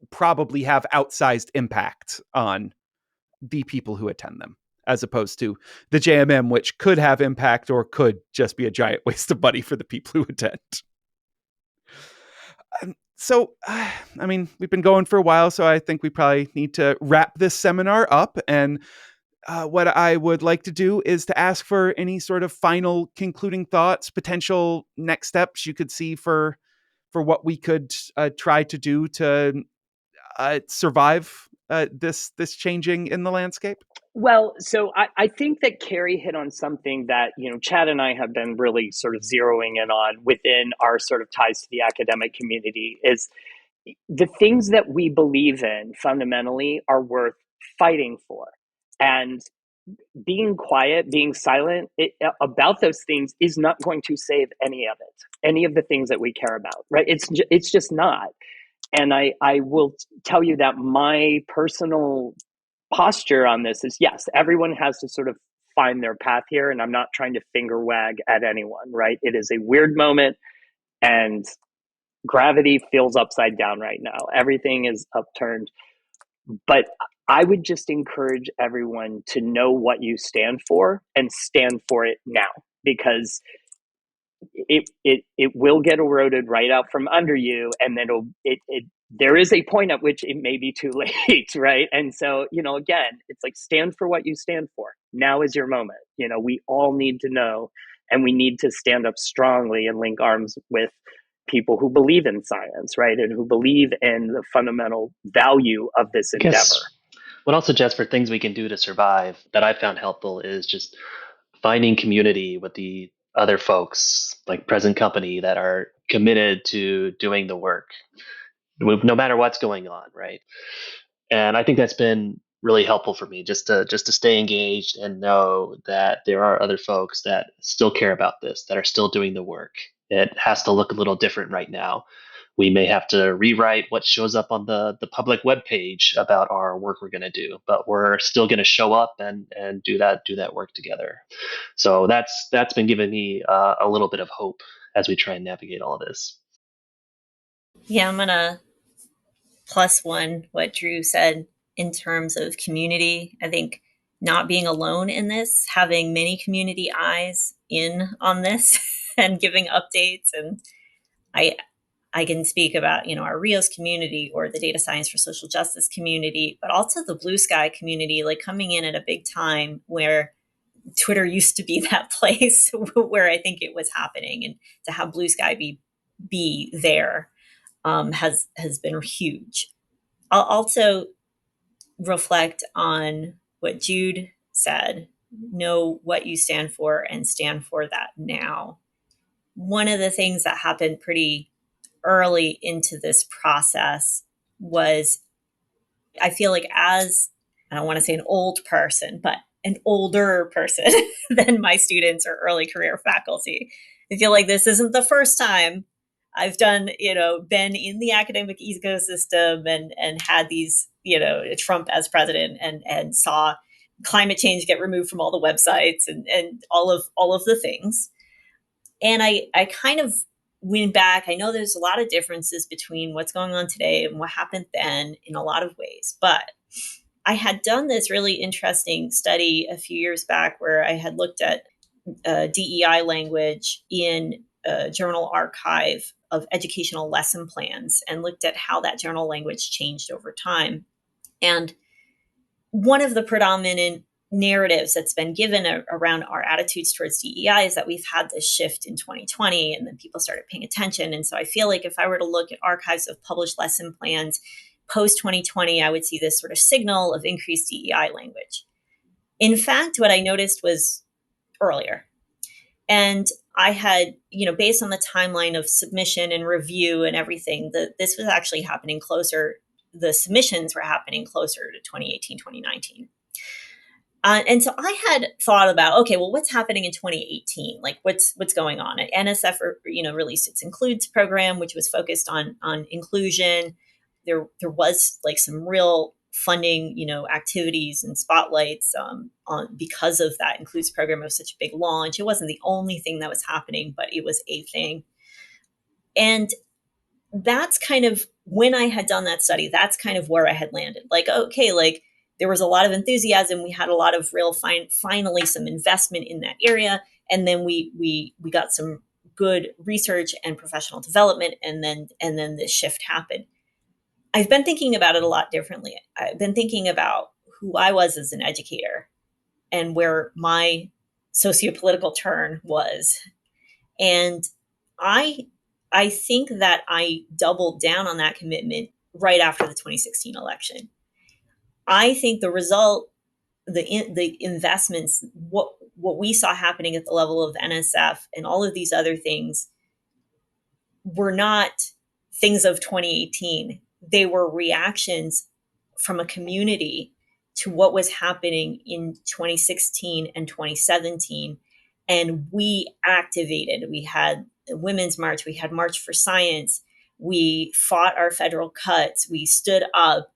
probably have outsized impact on the people who attend them, as opposed to the JMM, which could have impact or could just be a giant waste of money for the people who attend. So, we've been going for a while, so I think we probably need to wrap this seminar up. And what I would like to do is to ask for any sort of final concluding thoughts, potential next steps you could see for what we could try to do to survive this changing in the landscape. Well, so I think that Carrie hit on something that, Chad and I have been really sort of zeroing in on within our sort of ties to the academic community, is the things that we believe in fundamentally are worth fighting for. And being quiet, being silent about those things is not going to save any of it, any of the things that we care about, right? It's just not. And I will tell you that my personal posture on this is, yes, everyone has to sort of find their path here, and I'm not trying to finger wag at anyone, right? It is a weird moment, and gravity feels upside down right now. Everything is upturned. But I would just encourage everyone to know what you stand for and stand for it now, because it will get eroded right out from under you, and then there is a point at which it may be too late, right? And so, again, it's like, stand for what you stand for. Now is your moment. We all need to know, and we need to stand up strongly and link arms with people who believe in science, right? And who believe in the fundamental value of this I endeavor. guess what I'll suggest for things we can do to survive that I found helpful is just finding community with the other folks, like present company, that are committed to doing the work, no matter what's going on, right? And I think that's been really helpful for me, just to stay engaged and know that there are other folks that still care about this, that are still doing the work. It has to look a little different right now. We may have to rewrite what shows up on the public webpage about our work we're going to do, but we're still going to show up and do that work together. So that's been giving me a little bit of hope as we try and navigate all of this. Yeah, I'm going to plus one what Drew said in terms of community. I think not being alone in this, having many community eyes in on this and giving updates. And I can speak about, our RIOS community or the data science for social justice community, but also the Blue Sky community, like coming in at a big time where Twitter used to be that place where I think it was happening, and to have Blue Sky be there has been huge. I'll also reflect on what Jude said. Know what you stand for and stand for that now. One of the things that happened pretty early into this process was, I feel like, as, I don't want to say an old person, but an older person than my students or early career faculty, I feel like this isn't the first time I've done, been in the academic ecosystem and had these, Trump as president and saw climate change get removed from all the websites and all of the things. And I kind of went back. I know there's a lot of differences between what's going on today and what happened then in a lot of ways, but I had done this really interesting study a few years back where I had looked at DEI language in a journal archive of educational lesson plans and looked at how that journal language changed over time. And one of the predominant narratives that's been given around our attitudes towards DEI is that we've had this shift in 2020, and then people started paying attention. And so I feel like if I were to look at archives of published lesson plans post 2020, I would see this sort of signal of increased DEI language. In fact, what I noticed was earlier. And I had, based on the timeline of submission and review and everything, this was actually happening closer. The submissions were happening closer to 2018, 2019. And so I had thought about, okay, well, what's happening in 2018? Like, what's going on? NSF, released its Includes program, which was focused on inclusion. There was like some real funding, activities and spotlights on because of that Includes program. It was such a big launch. It wasn't the only thing that was happening, but it was a thing. And that's kind of, when I had done that study, that's kind of where I had landed. Like, okay, like, there was a lot of enthusiasm. We had a lot of real finally some investment in that area. And then we got some good research and professional development. And then this shift happened. I've been thinking about it a lot differently. I've been thinking about who I was as an educator and where my sociopolitical turn was. And I think that I doubled down on that commitment right after the 2016 election. I think the result, the investments, what we saw happening at the level of NSF and all of these other things were not things of 2018. They were reactions from a community to what was happening in 2016 and 2017. And we activated. We had the Women's March, we had March for Science, we fought our federal cuts, we stood up.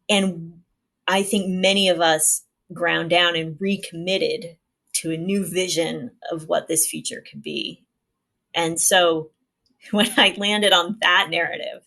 And I think many of us ground down and recommitted to a new vision of what this future could be. And so when I landed on that narrative,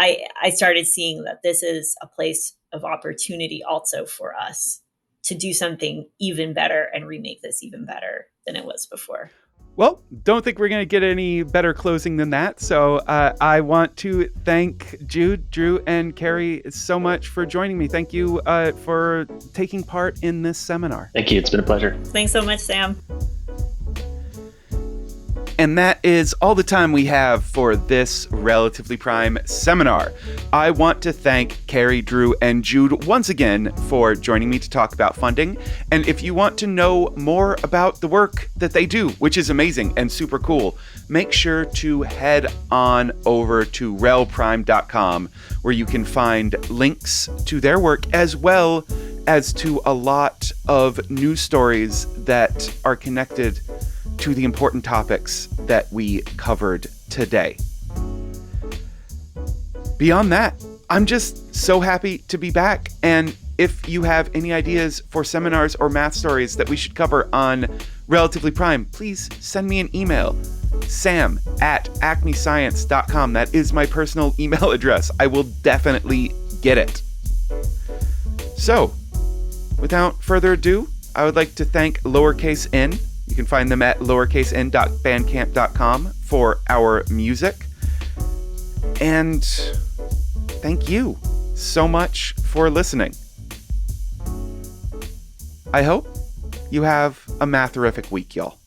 I started seeing that this is a place of opportunity also for us to do something even better and remake this even better than it was before. Well, don't think we're going to get any better closing than that. So I want to thank Jude, Drew, and Carrie so much for joining me. Thank you for taking part in this seminar. Thank you. It's been a pleasure. Thanks so much, Sam. And that is all the time we have for this Relatively Prime seminar. I want to thank Carrie, Drew, and Jude once again for joining me to talk about funding. And if you want to know more about the work that they do, which is amazing and super cool, make sure to head on over to relprime.com, where you can find links to their work as well as to a lot of news stories that are connected to the important topics that we covered today. Beyond that, I'm just so happy to be back. And if you have any ideas for seminars or math stories that we should cover on Relatively Prime, please send me an email, sam@acmescience.com. That is my personal email address. I will definitely get it. So, without further ado, I would like to thank Lowercase N. You can find them at lowercasен.bandcamp.com for our music. And thank you so much for listening. I hope you have a matherific week, y'all.